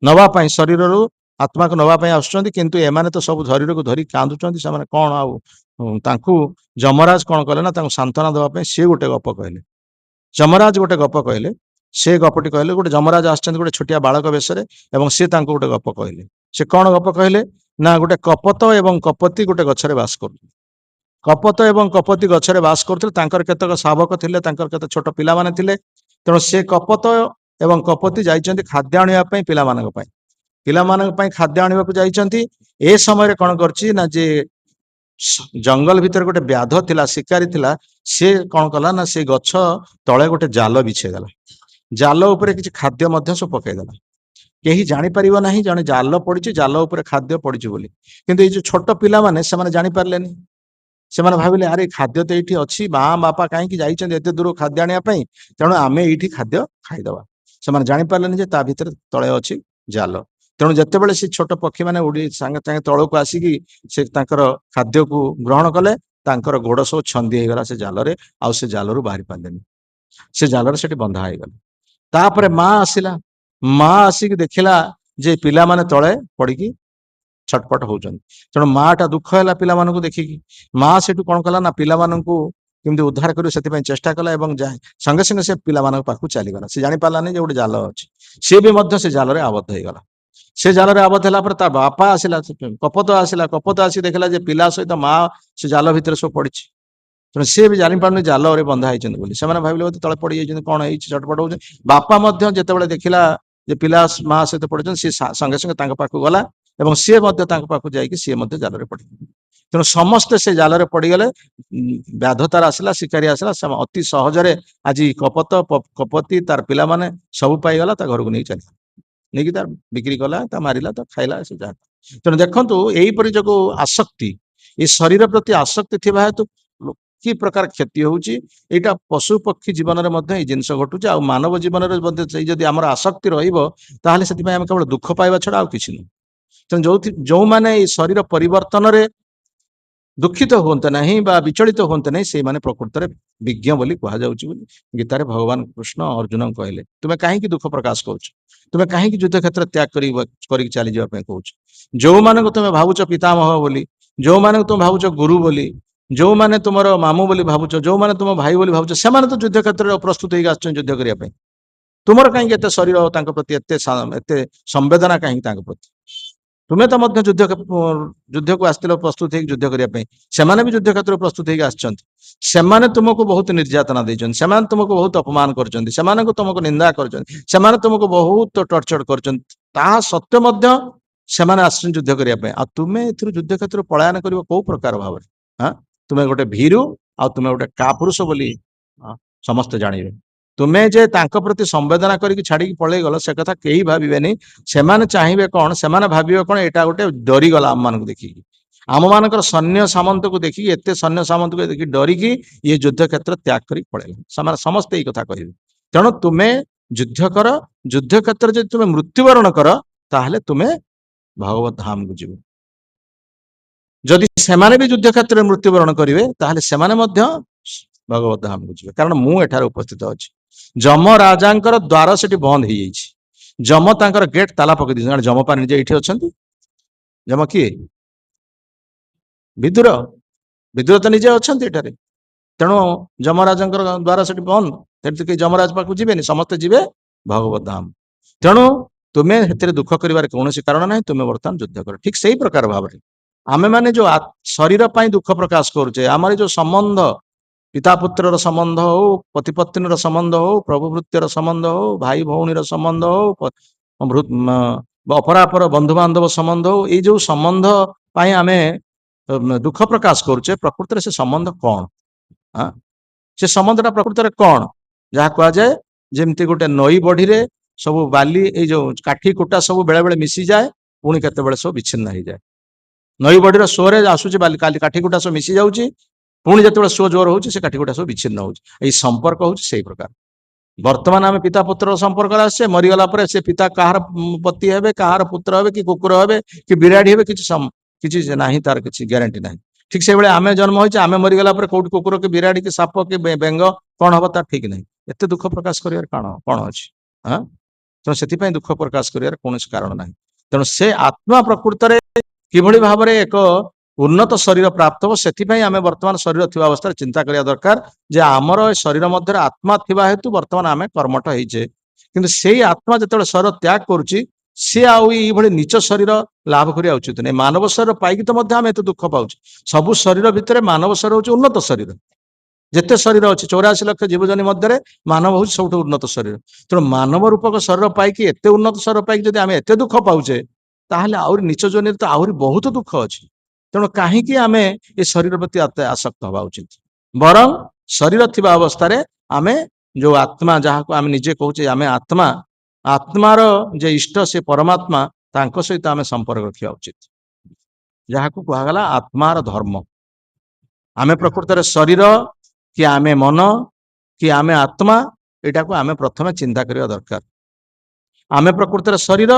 ନବା ପାଇଁ, ଶରୀରରୁ ଆତ୍ମାକୁ ନବା ପାଇଁ ଆସୁଛନ୍ତି, କିନ୍ତୁ ଏମାନେ ତ ସବୁ ଶରୀରକୁ ଧରି କାନ୍ଦୁଛନ୍ତି। ସେମାନେ କଣ ଆଉ ତାଙ୍କୁ ଯମରାଜ କଣ କଲେ ନା ତାଙ୍କୁ ସାନ୍ତ୍ୱନା ଦେବା ପାଇଁ ସିଏ ଗୋଟେ ଗପ କହିଲେ। ଯମରାଜ ଗୋଟେ ଗପ କହିଲେ। ସେ ଗପଟି କହିଲେ, ଗୋଟେ ଯମରାଜ ଆସିଛନ୍ତି ଗୋଟେ ଛୋଟିଆ ବାଳକ ବେଶରେ, ଏବଂ ସିଏ ତାଙ୍କୁ ଗୋଟେ ଗପ କହିଲେ। ସେ କଣ ଗପ କହିଲେ ନା, ଗୋଟେ କପତ ଏବଂ କପତି ଗୋଟେ ଗଛରେ ବାସ କରୁଥିଲେ। କପତ ଏବଂ କପତି ଗଛରେ ବାସ କରୁଥିଲେ। ତାଙ୍କର କେତେକ ଶାବକ ଥିଲେ, ତାଙ୍କର କେତେ ଛୋଟ ପିଲାମାନେ ଥିଲେ। ତେଣୁ ସେ କପତ ଏବଂ କପତି ଯାଇଛନ୍ତି ଖାଦ୍ୟ ଆଣିବା ପାଇଁ ପିଲାମାନଙ୍କ ପାଇଁ। ପିଲାମାନଙ୍କ ପାଇଁ ଖାଦ୍ୟ ଆଣିବାକୁ ଯାଇଛନ୍ତି। ଏ ସମୟରେ କଣ କରୁଛି ନା, ଯେ ଜଙ୍ଗଲ ଭିତରେ ଗୋଟେ ବ୍ୟାଧ ଥିଲା, ଶିକାରୀ ଥିଲା। ସେ କଣ କଲା ନା, ସେ ଗଛ ତଳେ ଗୋଟେ ଜାଲ ବିଛେଇଦେଲା। ଜାଲ ଉପରେ କିଛି ଖାଦ୍ୟ ମଧ୍ୟ ସବୁ ପକେଇଦେଲା। କେହି ଜାଣିପାରିବ ନାହିଁ ଜଣେ ଜାଲ ପଡିଛି, ଜାଲ ଉପରେ ଖାଦ୍ୟ ପଡିଛି ବୋଲି। କିନ୍ତୁ ଏଇ ଯୋଉ ଛୋଟ ପିଲାମାନେ, ସେମାନେ ଜାଣିପାରିଲେନି। ସେମାନେ ଭାବିଲେ, ଆରେ ଖାଦ୍ୟ ତ ଏଇଠି ଅଛି, ମା ବାପା କାହିଁକି ଯାଇଛନ୍ତି ଏତେ ଦୂର ଖାଦ୍ୟ ଆଣିବା ପାଇଁ, ତେଣୁ ଆମେ ଏଇଠି ଖାଦ୍ୟ ଖାଇଦବା। ସେମାନେ ଜାଣିପାରିଲେନି ଯେ ତା ଭିତରେ ତଳେ ଅଛି ଜାଲ। ତେଣୁ ଯେତେବେଳେ ସେ ଛୋଟ ପକ୍ଷୀ ମାନେ ଉଡି ସାଙ୍ଗେ ସାଙ୍ଗେ ତଳକୁ ଆସିକି ସେ ତାଙ୍କର ଖାଦ୍ୟକୁ ଗ୍ରହଣ କଲେ, ତାଙ୍କର ଗୋଡ ସବୁ ଛନ୍ଦି ହେଇଗଲା ସେ ଜାଲରେ, ଆଉ ସେ ଜାଲରୁ ବାହାରି ପାରିଲେନି। ସେ ଜାଲରେ ସେଠି ବନ୍ଧା ହେଇଗଲେ। ତାପରେ ମା ଆସିଲା। ମା ଆସିକି ଦେଖିଲା ଯେ ପିଲାମାନେ ତଳେ ପଡିକି ଛଟପଟ ହଉଛନ୍ତି। ତେଣୁ ମା ଟା ଦୁଃଖ ହେଲା ପିଲାମାନଙ୍କୁ ଦେଖିକି। ମା ସେଠୁ କଣ କଲା ନା, ପିଲାମାନଙ୍କୁ କେମିତି ଉଦ୍ଧାର କରିବ ସେଥିପାଇଁ ଚେଷ୍ଟା କଲା, ଏବଂ ସଙ୍ଗେ ସଙ୍ଗେ ସେ ପିଲାମାନଙ୍କ ପାଖକୁ ଚାଲିଗଲା। ସେ ଜାଣିପାରିଲାନି ଯେ ଗୋଟେ ଜାଲ ଅଛି। ସିଏ ବି ମଧ୍ୟ ସେ ଜାଲରେ ଆବଦ୍ଧ ହେଇଗଲା। ସେ ଜାଲରେ ଆବଦ୍ଧ ହେଲା ପରେ ତା ବାପା ଆସିଲା, କପତ ଆସିଲା। କପତ ଆସି ଦେଖିଲା ଯେ ପିଲା ସହିତ ମା ସେ ଜାଲ ଭିତରେ ସବୁ ପଡିଛି। ତେଣୁ ସିଏ ବି ଜାଣିପାରୁନି ଜାଲରେ ବନ୍ଧା ହେଇଛନ୍ତି ବୋଲି। ସେମାନେ ଭାବିଲେ ବୋଧେ ତଳେ ପଡିଯାଇଛନ୍ତି, କଣ ହେଇଛି, ଛଟପଟ ହଉଛନ୍ତି। ବାପା ମଧ୍ୟ ଯେତେବେଳେ ଦେଖିଲା ଯେ ପିଲା ମା ସହିତ ପଡିଛନ୍ତି, ସିଏ ସଙ୍ଗେ ସଙ୍ଗେ ତାଙ୍କ ପାଖକୁ ଗଲା, ଏବଂ ସିଏ ମଧ୍ୟ ତାଙ୍କ ପାଖକୁ ଯାଇକି ସିଏ ମଧ୍ୟ ଜାଲରେ ପଡିଗଲେ। ତେଣୁ ସମସ୍ତେ ସେ ଜାଲରେ ପଡିଗଲେ। ବ୍ୟାଧତାର ଆସିଲା, ଶିକାରୀ ଆସିଲା, ଅତି ସହଜରେ ଆଜି କପତ କପତି ତାର ପିଲାମାନେ ସବୁ ପାଇଗଲା, ତା ଘରକୁ ନେଇ ଚାଲିଲା। ନେଇକି ତାର ବିକ୍ରି କଲା, ତା ମାରିଲା, ତା ଖାଇଲା, ସେ ଯାହା। ତେଣୁ ଦେଖନ୍ତୁ, ଏଇପରି ଯୋଉ ଆସକ୍ତି, ଏ ଶରୀର ପ୍ରତି ଆସକ୍ତି ଥିବା ହେତୁ କି ପ୍ରକାର କ୍ଷତି ହଉଛି। ଏଇଟା ପଶୁ ପକ୍ଷୀ ଜୀବନରେ ମଧ୍ୟ ଏଇ ଜିନିଷ ଘଟୁଛି, ଆଉ ମାନବ ଜୀବନରେ ମଧ୍ୟ ସେଇ ଯଦି ଆମର ଆସକ୍ତି ରହିବ, ତାହେଲେ ସେଥିପାଇଁ ଆମେ କେବଳ ଦୁଃଖ ପାଇବା ଛଡା ଆଉ କିଛି ନୁହେଁ। ତେଣୁ ଯୋଉମାନେ ଏଇ ଶରୀର ପରିବର୍ତ୍ତନରେ ଦୁଃଖିତ ହୁଅନ୍ତେ ନାହିଁ ବା ବିଚଳିତ ହୁଅନ୍ତେ ନାହିଁ, ସେଇମାନେ ପ୍ରକୃତରେ ବିଜ୍ଞ ବୋଲି କୁହାଯାଉଛି ବୋଲି ଗୀତାରେ ଭଗବାନ କୃଷ୍ଣ ଅର୍ଜୁନଙ୍କୁ କହିଲେ। ତୁମେ କାହିଁକି ଦୁଃଖ ପ୍ରକାଶ କରୁଛ? ତୁମେ କାହିଁକି ଯୁଦ୍ଧ କ୍ଷେତ୍ର ତ୍ୟାଗ କରିକି ଚାଲିଯିବା ପାଇଁ କହୁଛ? ଯୋଉମାନଙ୍କୁ ତୁମେ ଭାବୁଛ ପିତାମହ ବୋଲି, ଯୋଉମାନଙ୍କୁ ତୁମେ ଭାବୁଛ ଗୁରୁ ବୋଲି, ଯୋଉମାନେ ତୁମର ମାମୁଁ ବୋଲି ଭାବୁଛ, ଯୋଉମାନେ ତୁମ ଭାଇ ବୋଲି ଭାବୁଛ, ସେମାନେ ତ ଯୁଦ୍ଧ କ୍ଷେତ୍ରରେ ପ୍ରସ୍ତୁତ ହେଇକି ଆସୁଛନ୍ତି ଯୁଦ୍ଧ କରିବା ପାଇଁ। ତୁମର କାହିଁକି ଏତେ ଶରୀର ତାଙ୍କ ପ୍ରତି ଏତେ ସମ୍ବେଦନା କାହିଁକି ତାଙ୍କ ପ୍ରତି? ତୁମେ ତ ମଧ୍ୟ ଯୁଦ୍ଧକୁ ଆସିଥିଲ ପ୍ରସ୍ତୁତ ହେଇକି ଯୁଦ୍ଧ କରିବା ପାଇଁ। ସେମାନେ ବି ଯୁଦ୍ଧ କ୍ଷେତ୍ରରେ ପ୍ରସ୍ତୁତ ହେଇକି ଆସିଛନ୍ତି। ସେମାନେ ତୁମକୁ ବହୁତ ନିର୍ଯାତନା ଦେଇଛନ୍ତି, ସେମାନେ ତୁମକୁ ବହୁତ ଅପମାନ କରିଛନ୍ତି, ସେମାନଙ୍କୁ ତୁମକୁ ନିନ୍ଦା କରିଛନ୍ତି, ସେମାନେ ତୁମକୁ ବହୁତ ଟର୍ଚର କରିଛନ୍ତି। ତାହା ସତ୍ତ୍ୱେ ମଧ୍ୟ ସେମାନେ ଆସିଛନ୍ତି ଯୁଦ୍ଧ କରିବା ପାଇଁ। ଆଉ ତୁମେ ଏଥିରୁ ଯୁଦ୍ଧ କ୍ଷେତ୍ରରୁ ପଳାୟନ କରିବ କୋଉ ପ୍ରକାର ଭାବରେ? ତୁମେ ଗୋଟେ ଭୀରୁ, ଆଉ ତୁମେ ଗୋଟେ କାପୁରୁଷ ବୋଲି ସମସ୍ତେ ଜାଣିବେ। ତୁମେ ଯେ ତାଙ୍କ ପ୍ରତି ସମ୍ବେଦନା କରିକି ଛାଡିକି ପଳେଇ ଗଲ, ସେ କଥା କେହି ଭାବିବେନି। ସେମାନେ ଚାହିଁବେ କଣ, ସେମାନେ ଭାବିବେ କଣ, ଏଇଟା ଗୋଟେ ଡରିଗଲା ଆମମାନଙ୍କୁ ଦେଖିକି। ଆମ ମାନଙ୍କର ସୈନ୍ୟ ସାମନ୍ତକୁ ଦେଖିକି, ଏତେ ସୈନ୍ୟ ସାମନ୍ତକୁ ଦେଖିକି ଡରିକି ଇଏ ଯୁଦ୍ଧ କ୍ଷେତ୍ର ତ୍ୟାଗ କରିକି ପଳେଇଲେ। ସେମାନେ ସମସ୍ତେ ଏଇ କଥା କହିବେ। ତେଣୁ ତୁମେ ଯୁଦ୍ଧ କର। ଯୁଦ୍ଧ କ୍ଷେତ୍ରରେ ଯଦି ତୁମେ ମୃତ୍ୟୁବରଣ କର, ତାହେଲେ ତୁମେ ଭଗବତ ଧାମକୁ ଯିବ। ଯଦି ସେମାନେ ବି ଯୁଦ୍ଧ କ୍ଷେତ୍ରରେ ମୃତ୍ୟୁବରଣ କରିବେ, ତାହେଲେ ସେମାନେ ମଧ୍ୟ ଭଗବତ ଧାମକୁ ଯିବେ। କାରଣ ମୁଁ ଏଠାରେ ଉପସ୍ଥିତ ଅଛି। ଯମ ରାଜାଙ୍କର ଦ୍ୱାର ସେଠି ବନ୍ଦ ହେଇଯାଇଛି। ଯମ ତାଙ୍କର ଗେଟ୍ ତାଲା ପକେଇ ଦେଇଛନ୍ତି। କାରଣ ଯମପା ନିଜେ ଏଇଠି ଅଛନ୍ତି। ଯମ କିଏ? ବିଦୁର। ବିଦୁର ତ ନିଜେ ଅଛନ୍ତି ଏଠାରେ। ତେଣୁ ଯମରାଜଙ୍କର ଦ୍ୱାର ସେଠି ବନ୍ଦ। ସେଠି କେହି ଯମରାଜ ପାଖକୁ ଯିବେନି, ସମସ୍ତେ ଯିବେ ଭଗବତ ଧାମ। ତେଣୁ ତୁମେ ସେଥିରେ ଦୁଃଖ କରିବାର କୌଣସି କାରଣ ନାହିଁ। ତୁମେ ବର୍ତ୍ତମାନ ଯୁଦ୍ଧ କର। ଠିକ ସେଇ ପ୍ରକାର ଭାବରେ ଆମେମାନେ ଯୋଉ ଶରୀର ପାଇଁ ଦୁଃଖ ପ୍ରକାଶ କରୁଛେ, ଆମର ଯୋଉ ସମ୍ବନ୍ଧ, ପିତା ପୁତ୍ରର ସମ୍ବନ୍ଧ ହଉ, ପତି ପତ୍ନୀର ସମ୍ବନ୍ଧ ହଉ, ପ୍ରଭୁ ଭୃତ୍ୟର ସମ୍ବନ୍ଧ ହଉ, ଭାଇ ଭଉଣୀର ସମ୍ବନ୍ଧ ହଉ, ଅପରାପର ବନ୍ଧୁବାନ୍ଧବ ସମ୍ବନ୍ଧ ହଉ, ଏଇ ଯୋଉ ସମ୍ବନ୍ଧ ପାଇଁ ଆମେ ଦୁଃଖ ପ୍ରକାଶ କରୁଛେ, ପ୍ରକୃତରେ ସେ ସମ୍ବନ୍ଧ କଣ? ସେ ସମ୍ବନ୍ଧଟା ପ୍ରକୃତରେ କଣ? ଯାହା କୁହାଯାଏ, ଯେମିତି ଗୋଟେ ନଈ ବଢିରେ ସବୁ ବାଲି, ଏଇ ଯୋଉ କାଠି କୁଟା ସବୁ ବେଳେ ବେଳେ ମିଶିଯାଏ, ପୁଣି କେତେବେଳେ ସବୁ ବିଚ୍ଛିନ୍ନ ହେଇଯାଏ। ନଈ ବଢିର ସୁଅରେ ଆସୁଛି ବାଲି, କାଠି କୁଟା ସବୁ ମିଶି ଯାଉଛି, ପୁଣି ଯେତେବେଳେ ସୁଅ ଜୋର ହଉଛି ସେ କାଠି କୁଟା ସବୁ ବିଚ୍ଛିନ୍ନ ହଉଛି। ଏଇ ସମ୍ପର୍କ ହଉଛି ସେଇ ପ୍ରକାର। ବର୍ତ୍ତମାନ ଆମେ ପିତା ପୁତ୍ରର ସମ୍ପର୍କରେ ଆସିଛେ, ମରିଗଲା ପରେ ସେ ପିତା କାହାର ପତି ହେବେ, କାହାର ପୁତ୍ର ହେବେ, କି କୁକୁର ହେବେ, କି ବିରାଡି ହେବେ, କିଛି ନାହିଁ, ତାର କିଛି ଗ୍ୟାରେଣ୍ଟି ନାହିଁ। ঠিক সেইভাবে ଆମେ ଜନ୍ମ ହେଇଛେ, ଆମେ ମରିଗଲା ପରେ କୋଉଠି କୁକୁର କି ବିରାଡ଼ି କି ସାପ କି ବେଙ୍ଗ କଣ ହବ ତା ଠିକ ନାହିଁ। ଏତେ ଦୁଃଖ ପ୍ରକାଶ କରିବାର କଣ ଅଛି? ହଁ, ତେଣୁ ସେଥିପାଇଁ ଦୁଃଖ ପ୍ରକାଶ କରିବାର କୌଣସି କାରଣ ନାହିଁ। ତେଣୁ ସେ ଆତ୍ମା ପ୍ରକୃତରେ କିଭଳି ଭାବରେ ଏକ ଉନ୍ନତ ଶରୀର ପ୍ରାପ୍ତ ହବ, ସେଥିପାଇଁ ଆମେ ବର୍ତ୍ତମାନ ଶରୀର ଥିବା ଅବସ୍ଥାରେ ଚିନ୍ତା କରିବା ଦରକାର ଯେ ଆମର ଏ ଶରୀର ମଧ୍ୟରେ ଆତ୍ମା ଥିବା ହେତୁ ବର୍ତ୍ତମାନ ଆମେ କର୍ମଠ ହେଇଛେ। କିନ୍ତୁ ସେଇ ଆତ୍ମା ଯେତେବେଳେ ଶରୀର ତ୍ୟାଗ କରୁଛି, ସିଏ ଆଉ ଏଇଭଳି ନିଚ ଶରୀର ଲାଭ କରିବା ଉଚିତ ନାହିଁ। ମାନବ ଶରୀର ପାଇକି ତ ମଧ୍ୟ ଆମେ ଏତେ ଦୁଃଖ ପାଉଛେ। ସବୁ ଶରୀର ଭିତରେ ମାନବ ଶରୀର ହଉଛି ଉନ୍ନତ ଶରୀର। ଯେତେ ଶରୀର ଅଛି 84 ଲକ୍ଷ ଜୀବଜନି ମଧ୍ୟରେ ମାନବ ହଉଛି ସବୁଠୁ ଉନ୍ନତ ଶରୀର। ତେଣୁ ମାନବ ରୂପକ ଶରୀର ପାଇକି, ଏତେ ଉନ୍ନତ ଶରୀର ପାଇକି ଯଦି ଆମେ ଏତେ ଦୁଃଖ ପାଉଛେ, ତାହେଲେ ଆହୁରି ନିଚ ଜନିରେ ତ ଆହୁରି ବହୁତ ଦୁଃଖ ଅଛି। ତେଣୁ କାହିଁକି ଆମେ ଏ ଶରୀର ପ୍ରତି ଏତେ ଆସକ୍ତ ହବା ଉଚିତ? ବରଂ ଶରୀର ଥିବା ଅବସ୍ଥାରେ ଆମେ ଯୋଉ ଆତ୍ମା, ଯାହାକୁ ଆମେ ନିଜେ କହୁଛେ ଆମେ ଆତ୍ମା, ଆତ୍ମାର ଯେ ଇଷ୍ଟ ସେ ପରମାତ୍ମା, ତାଙ୍କ ସହିତ ଆମେ ସମ୍ପର୍କ ରଖିବା ଉଚିତ, ଯାହାକୁ କୁହାଗଲା ଆତ୍ମାର ଧର୍ମ। ଆମେ ପ୍ରକୃତରେ ଶରୀର କି ଆମେ ମନ କି ଆମେ ଆତ୍ମା, ଏଇଟାକୁ ଆମେ ପ୍ରଥମେ ଚିନ୍ତା କରିବା ଦରକାର। ଆମେ ପ୍ରକୃତରେ ଶରୀର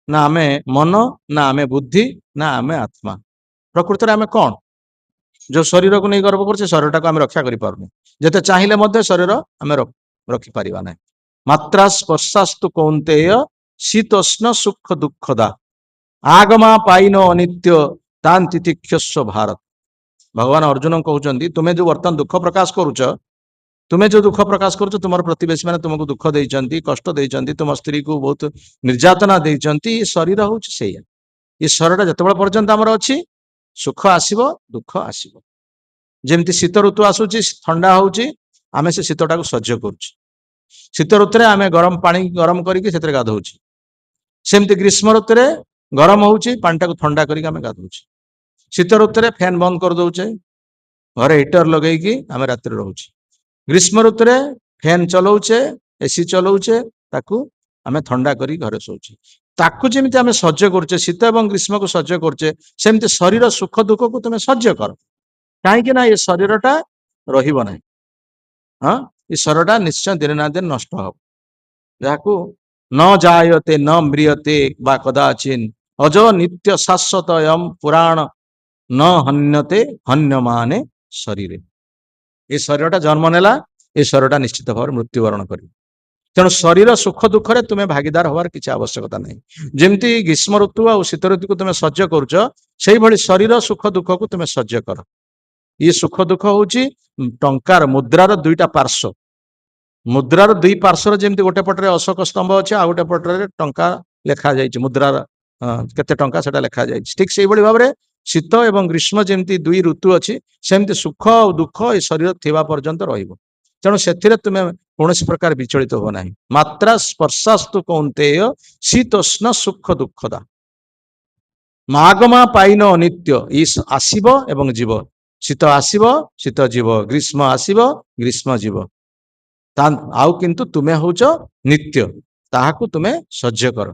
ନା ଆମେ ମନ, ନା ଆମେ ବୁଦ୍ଧି, ନା ଆମେ ଆତ୍ମା? ପ୍ରକୃତରେ ଆମେ କଣ? ଯୋଉ ଶରୀରକୁ ନେଇ ଗର୍ବ କରୁଛେ, ଶରୀରଟାକୁ ଆମେ ରକ୍ଷା କରିପାରୁନି। ଯେତେ ଚାହିଁଲେ ମଧ୍ୟ ଶରୀର ଆମେ ରଖିପାରିବା ନାହିଁ। ମାତ୍ରା ସ୍ପର୍ଶାସ୍ତୁ କୌନ୍ତେୟ ଶୀତୋଷ୍ଣ ସୁଖ ଦୁଃଖଦା ଆଗମା ପାଇନ ଅନିତ୍ୟ ତାନ୍ତି ତିକ୍ଷସ୍ଵ ଭାରତ। ଭଗବାନ ଅର୍ଜୁନ କହୁଛନ୍ତି, ତୁମେ ଯୋଉ ବର୍ତ୍ତମାନ ଦୁଃଖ ପ୍ରକାଶ କରୁଛ, ତୁମର ପ୍ରତିବେଶୀ ମାନେ ତୁମକୁ ଦୁଃଖ ଦେଇଛନ୍ତି, କଷ୍ଟ ଦେଇଛନ୍ତି, ତୁମ ସ୍ତ୍ରୀକୁ ବହୁତ ନିର୍ଯାତନା ଦେଇଛନ୍ତି। ଏ ଶରୀର ହଉଛି ସେଇଆ। ଏ ଶରୀରଟା ଯେତେବେଳେ ପର୍ଯ୍ୟନ୍ତ ଆମର ଅଛି, ସୁଖ ଆସିବ, ଦୁଃଖ ଆସିବ। ଯେମିତି ଶୀତ ଋତୁ ଆସୁଛି, ଥଣ୍ଡା ହଉଛି, ଆମେ ସେ ଶୀତଟାକୁ ସହ୍ୟ କରୁଛୁ। ଶୀତ ଋତୁରେ ଆମେ ଗରମ ପାଣି ଗରମ କରିକି ସେଥିରେ ଗାଧଉଛୁ। ସେମିତି ଗ୍ରୀଷ୍ମ ଋତୁରେ ଗରମ ହଉଛି, ପାଣିଟାକୁ ଥଣ୍ଡା କରିକି ଆମେ ଗାଧଉଛୁ। ଶୀତ ଋତୁରେ ଫ୍ୟାନ୍ ବନ୍ଦ କରିଦଉଛେ, ଘରେ ହିଟର ଲଗେଇକି ଆମେ ରାତିରେ ରହୁଛେ। ଗ୍ରୀଷ୍ମ ଋତୁରେ ଫ୍ୟାନ୍ ଚଲଉଛେ, ଏସି ଚଲଉଛେ, ତାକୁ ଆମେ ଥଣ୍ଡା କରି ଘରେ ଶୋଉଛେ। ତାକୁ ଯେମିତି ଆମେ ସହ୍ୟ କରୁଛେ, ଶୀତ ଏବଂ ଗ୍ରୀଷ୍ମକୁ ସହ୍ୟ କରୁଛେ, ସେମିତି ଶରୀର ସୁଖ ଦୁଃଖକୁ ତୁମେ ସହ୍ୟ କର। କାହିଁକି ନା ଏ ଶରୀରଟା ରହିବ ନାହିଁ। ହଁ, ଏ ଶରୀରଟା ନିଶ୍ଚୟ ଦିନେ ନା ଦିନ ନଷ୍ଟ ହବ। ଯାହାକୁ ନ ଜାୟତେ ନ ମ୍ରିୟତେ ବା କଦାଚିନ୍ ଅଜో ନିତ୍ୟ ଶାଶ୍ୱତୟମ୍ ପୁରାଣ ନ ହନ୍ୟତେ ହନ୍ୟମାନେ ଶରୀରେ। ଏ ଶରୀରଟା ଜନ୍ମ ନେଲା, ଏ ଶରୀରଟା ନିଶ୍ଚିତ ଭାବରେ ମୃତ୍ୟୁବରଣ କରିବ। ତେଣୁ ଶରୀର ସୁଖ ଦୁଃଖରେ ତୁମେ ଭାଗିଦାର ହବାର କିଛି ଆବଶ୍ୟକତା ନାହିଁ। ଯେମିତି ଗ୍ରୀଷ୍ମ ଋତୁ ଆଉ ଶୀତ ଋତୁକୁ ତୁମେ ସହ୍ୟ କରୁଛ, ସେଇଭଳି ଶରୀର ସୁଖ ଦୁଃଖକୁ ତୁମେ ସହ୍ୟ କର। ଇଏ ସୁଖ ଦୁଃଖ ହଉଛି ଟଙ୍କାର, ମୁଦ୍ରାର ଦୁଇଟା ପାର୍ଶ୍ୱ। ମୁଦ୍ରାର ଦୁଇ ପାର୍ଶ୍ୱରେ ଯେମିତି ଗୋଟେ ପଟରେ ଅଶୋକ ସ୍ତମ୍ଭ ଅଛି, ଆଉ ଗୋଟେ ପଟରେ ଟଙ୍କା ଲେଖାଯାଇଛି, ମୁଦ୍ରାର କେତେ ଟଙ୍କା ସେଟା ଲେଖାଯାଇଛି। ଠିକ ସେଇଭଳି ଭାବରେ ଶୀତ ଏବଂ ଗ୍ରୀଷ୍ମ ଯେମିତି ଦୁଇ ଋତୁ ଅଛି, ସେମିତି ସୁଖ ଆଉ ଦୁଃଖ ଏ ଶରୀର ଥିବା ପର୍ଯ୍ୟନ୍ତ ରହିବ। ତେଣୁ ସେଥିରେ ତୁମେ କୌଣସି ପ୍ରକାର ବିଚଳିତ ହୁଅ ନାହିଁ। ମାତ୍ରା ସ୍ପର୍ଶାସ୍ତୁ କୌନ୍ତେୟ ଶୀତୋଷ୍ଣ ସୁଖ ଦୁଃଖଦା ମାଗମା ପାଇନ ଅନିତ୍ୟ। ଇ ଆସିବ ଏବଂ ଯିବ। ଶୀତ ଆସିବ, ଶୀତ ଯିବ। ଗ୍ରୀଷ୍ମ ଆସିବ, ଗ୍ରୀଷ୍ମ ଯିବ। ଆଉ କିନ୍ତୁ ତୁମେ ହଉଛ ନିତ୍ୟ, ତାହାକୁ ତୁମେ ସହ୍ୟ କର।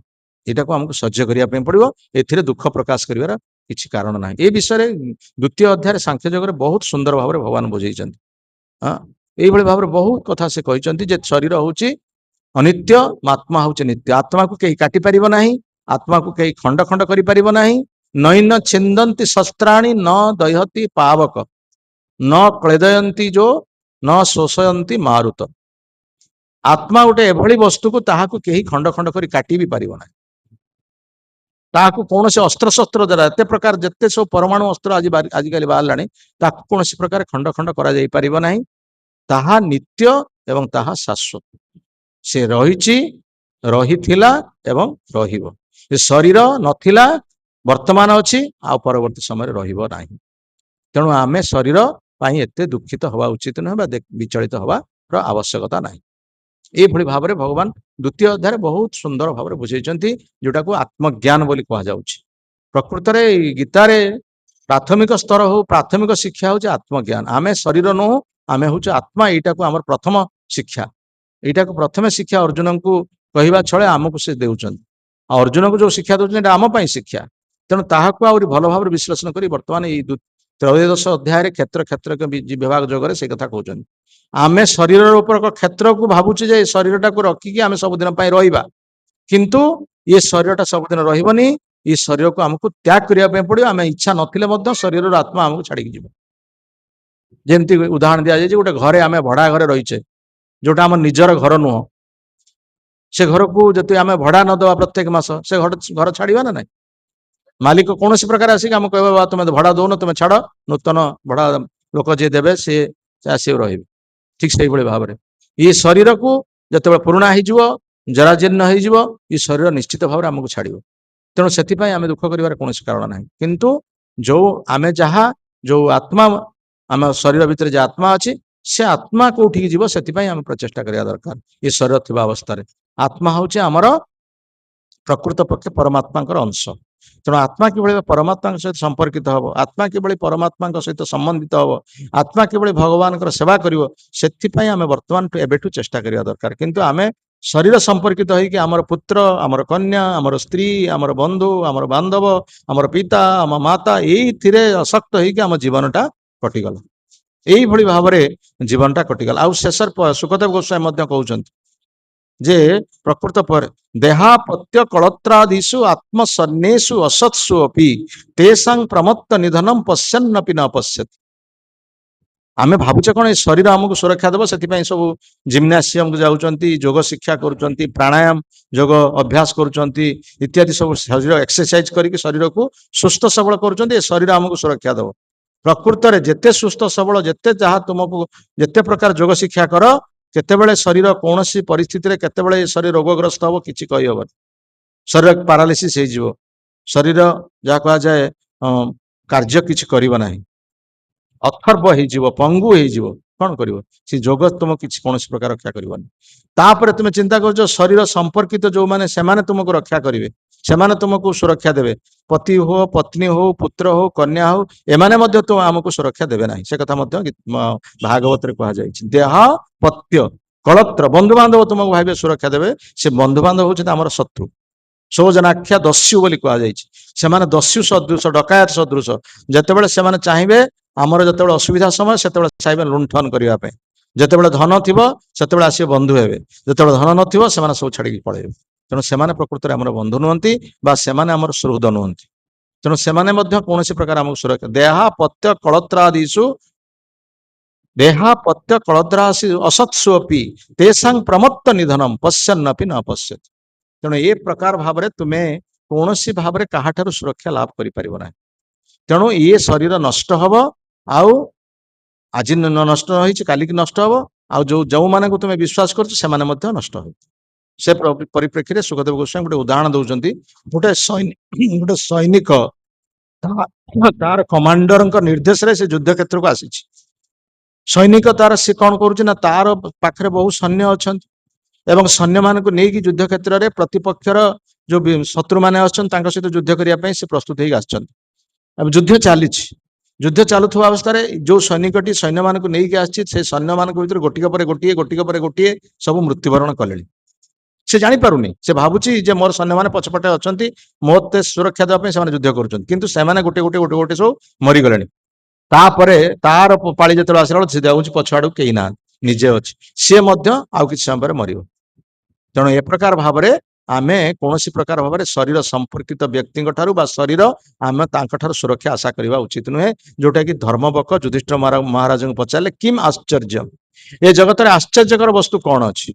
ଏଇଟାକୁ ଆମକୁ ସହ୍ୟ କରିବା ପାଇଁ ପଡିବ। ଏଥିରେ ଦୁଃଖ ପ୍ରକାଶ କରିବାର କିଛି କାରଣ ନାହିଁ। ଏ ବିଷୟରେ ଦ୍ୱିତୀୟ ଅଧ୍ୟାୟରେ ସାଂଖ୍ୟ ଯୋଗରେ ବହୁତ ସୁନ୍ଦର ଭାବରେ ଭଗବାନ ବୁଝେଇଛନ୍ତି। ଏଇଭଳି ଭାବରେ ବହୁତ କଥା ସେ କହିଛନ୍ତି ଯେ ଶରୀର ହଉଛି ଅନିତ୍ୟ, ଆତ୍ମା ହଉଛି ନିତ୍ୟ। ଆତ୍ମାକୁ କେହି କାଟି ପାରିବ ନାହିଁ, ଆତ୍ମାକୁ କେହି ଖଣ୍ଡ ଖଣ୍ଡ କରିପାରିବ ନାହିଁ। ନୈନ ଛିନ୍ଦନ୍ତି ଶସ୍ତ୍ରାଣୀ ନ ଦହତି ପାବକ ନ କ୍ଳେଦୟନ୍ତି ଯୋ ନ ଶୋଷୟନ୍ତି ମାରୁତ। ଆତ୍ମା ଗୋଟେ ଏଭଳି ବସ୍ତୁକୁ ତାହାକୁ କେହି ଖଣ୍ଡ ଖଣ୍ଡ କରି କାଟି ବି ପାରିବ ନାହିଁ। ତାହାକୁ କୌଣସି ଅସ୍ତ୍ରଶସ୍ତ୍ର ଦ୍ୱାରା, ଏତେ ପ୍ରକାର ଯେତେ ସବୁ ପରମାଣୁ ଅସ୍ତ୍ର ଆଜିକାଲି ବାହାରିଲାଣି, ତାକୁ କୌଣସି ପ୍ରକାର ଖଣ୍ଡ ଖଣ୍ଡ କରାଯାଇ ପାରିବ ନାହିଁ। ତାହା ନିତ୍ୟ ଏବଂ ତାହା ଶାଶ୍ୱତ। ସେ ରହିଛି, ରହିଥିଲା ଏବଂ ରହିବ। ଏ ଶରୀର ନଥିଲା, ବର୍ତ୍ତମାନ ଅଛି, ଆଉ ପରବର୍ତ୍ତୀ ସମୟରେ ରହିବ ନାହିଁ। ତେଣୁ ଆମେ ଶରୀର ପାଇଁ ଏତେ ଦୁଃଖିତ ହବା ଉଚିତ ନୁହେଁ ବା ବିଚଳିତ ହବାର ଆବଶ୍ୟକତା ନାହିଁ। ଏଇଭଳି ଭାବରେ ଭଗବାନ ଦ୍ୱିତୀୟ ଅଧ୍ୟାୟରେ ବହୁତ ସୁନ୍ଦର ଭାବରେ ବୁଝେଇଛନ୍ତି, ଯୋଉଟାକୁ ଆତ୍ମଜ୍ଞାନ ବୋଲି କୁହାଯାଉଛି। ପ୍ରକୃତରେ ଏଇ ଗୀତାରେ ପ୍ରାଥମିକ ସ୍ତର ହଉ, ପ୍ରାଥମିକ ଶିକ୍ଷା ହଉଛି ଆତ୍ମଜ୍ଞାନ। ଆମେ ଶରୀର ନୁହଁ, ଆମେ ହଉଛୁ ଆତ୍ମା। ଏଇଟାକୁ ଆମର ପ୍ରଥମ ଶିକ୍ଷା। ଏଇଟାକୁ ପ୍ରଥମେ ଶିକ୍ଷା ଅର୍ଜୁନଙ୍କୁ କହିବା ଛଳେ ଆମକୁ ସେ ଦେଉଛନ୍ତି। ଆଉ ଅର୍ଜୁନଙ୍କୁ ଯୋଉ ଶିକ୍ଷା ଦଉଛନ୍ତି, ଏଇଟା ଆମ ପାଇଁ ଶିକ୍ଷା। ତେଣୁ ତାହାକୁ ଆହୁରି ଭଲ ଭାବରେ ବିଶ୍ଳେଷଣ କରି ବର୍ତ୍ତମାନ ଏଇ ତ୍ରୟୋଦଶ ଅଧ୍ୟାୟରେ କ୍ଷେତ୍ର ବିଭାଗ ଯୋଗରେ ସେଇ କଥା କହୁଛନ୍ତି। ଆମେ ଶରୀରର ଉପର କ୍ଷେତ୍ରକୁ ଭାବୁଛୁ ଯେ ଶରୀରଟାକୁ ରଖିକି ଆମେ ସବୁଦିନ ପାଇଁ ରହିବା, କିନ୍ତୁ ଏ ଶରୀରଟା ସବୁଦିନ ରହିବନି। ये शरीर को आमको त्याग करने पड़ो आम इच्छा ना शरीर आत्मा आमको छाड़ी जीव जमती उदाहरण दि जाए गोटे घरे आम भड़ा घरे रहीचे जोटा आम निजर घर नुह से घर को जब आम भड़ा नदवा प्रत्येक मास से घर छाड़ा ना ना मालिक कौन प्रकार आसिक आम कह तुम भड़ा दौन तुम छाड़ नूतन भड़ा लोक जी देवे सी आस रे ठीक से भाव में ये शरीर को जो पुराणा हो जराजीर्ण हो शरीर निश्चित भाव में आमको छाड़ तेणु से आम दुख कर कौन कारण ना किंतु जो आम जहा जो आत्मा आम शरीर भितर जो आत्मा अच्छी से आत्मा कौटी जीव से आम प्रचेषा करवा दरकार ये शरीर थी अवस्था आत्मा हूँ आमर प्रकृत पक्ष परमात्मा अंश तेणु आत्मा कि परमात्मा सहित संपर्कित हम आत्मा कि परमात्मा सहित संबंधित हम आत्मा कि भगवान सेवा कर आम बर्तमान एवं चेष्टा करवा दरकार किंतु आम शरीर संपर्कित होइकि आमर पुत्र आमर कन्या आमर स्त्री आमर बंधु आमर बांधव आमर पिता आम माता ये आसक्त होइकि आम जीवनटा कटिगला यही भाव में जीवनटा कटिगला आउ शेषर सुखदेव गोस्वामी कहते जे प्रकृत पर देहापत्य कलत्रादिषु आत्मसन्नेषु असत्सु अपि तेषां प्रमत्त निधनम पश्यन्नपि न पश्यति आम भावुचे कौन शरीर आमको सुरक्षा देव से सब जिम्नासियम को जाऊँच योग शिक्षा करुँच प्राणायाम योग अभ्यास करुँच इत्यादि सब शरीर एक्सरसाइज करके शरीर को सुस्थ सबल करुँच शरीर आमको सुरक्षा देव प्रकृत में जिते सुस्थ सबल जिते जहाँ तुमको जिते प्रकार योग शिक्षा कर केतेबेले शरीर कौन सी परिस्थिति रे केतेबेले शरीर रोगग्रस्त हम कि कहीहबन शरीर पारालीसिस हो शरीर जहाँ कह जाए कार्य किसी करिबो नाही अथर्व हो पंगु हो कौन कर योग तुम किसी कौन प्रकार रक्षा कर तुम चिंता कर शरीर संपर्कित जो मैंने से तुमको रक्षा करेंगे से तुमको सुरक्षा देवे पति हो पत्नी हो पुत्र हो कन्या हो एमाने तुम आमको सुरक्षा देवे ना से कथा भागवत कह देह पत्य कलत्र बंधु बांधव तुमको भाव सुरक्षा देवे से बंधु बांधव हूँ शत्रु सौजनाख्या दस्यु बोली कह दस्यु सदृश डकायत सदृश जितेबाला से चाहिए आमर जो असुविधा समय से चाहिए लुंठन करने जितेबाला धन थी से आस बंधु हे जो धन न सब छाड़ी पड़े तेणु से प्रकृत में आम बंधु नुहति से सुहृद नुहति तेणु से कौन प्रकार आमको सुरक्षा देहापत्य कलत्रादिषु देहापत्य कलत्रादिषु असत्सु अपि तेषां प्रमत्त निधनम पश्यन्नपि न पश्यति तेणु ये प्रकार भाव में तुम्हें कौन भाव में क्या सुरक्षा लाभ कर तेणु ये शरीर नष्ट हम आउ आज नष्ट कालिक नष्ट हम आउ जो माने को तुम्हें विश्वास कर नष्ट हो से परिप्रेक्षी में सुखदेव गोस्वामी गोटे उदाहरण दौरान गोटे सैनिक तार कमांडर निर्देश से युद्ध क्षेत्र को आसी सैनिक तार सी कौन करुच्ची तार पाखे बहुत सैन्य अच्छा एवं सैन्य मान को लेकिन युद्ध क्षेत्र में प्रतिपक्षर जो शत्रु मैंने सहित युद्ध करने से प्रस्तुत हो युद्ध चली युद्ध चलुवा अवस्था जो सैनिकटी सैन्य मान को लेकिन आसी सैन्य मान भर गोटिक पर गोटे गोटिक पर गोटे सब मृत्युवरण कले से जापारुनी से भावुची जे मोर सैन्य मैंने पछपटे अच्छा मत सुरक्षा देवाई से युद्ध कर गोटे गोटे गोटे गोटे सब मरीगले तार पाली जो आसला से जाऊँच पछआड़ कहीं ना निजे अच्छी सी आउ कि समय मर तेणु ए प्रकार भाव में आम कौन प्रकार भाव में शरीर संपर्कित व्यक्ति शरीर आम सुरक्षा आशा करने उचित नुहे जोटा कि धर्मबक युधिष्ठिर महाराज को पचारे किम आश्चर्य ये जगत में आश्चर्यकर वस्तु कौन अच्छी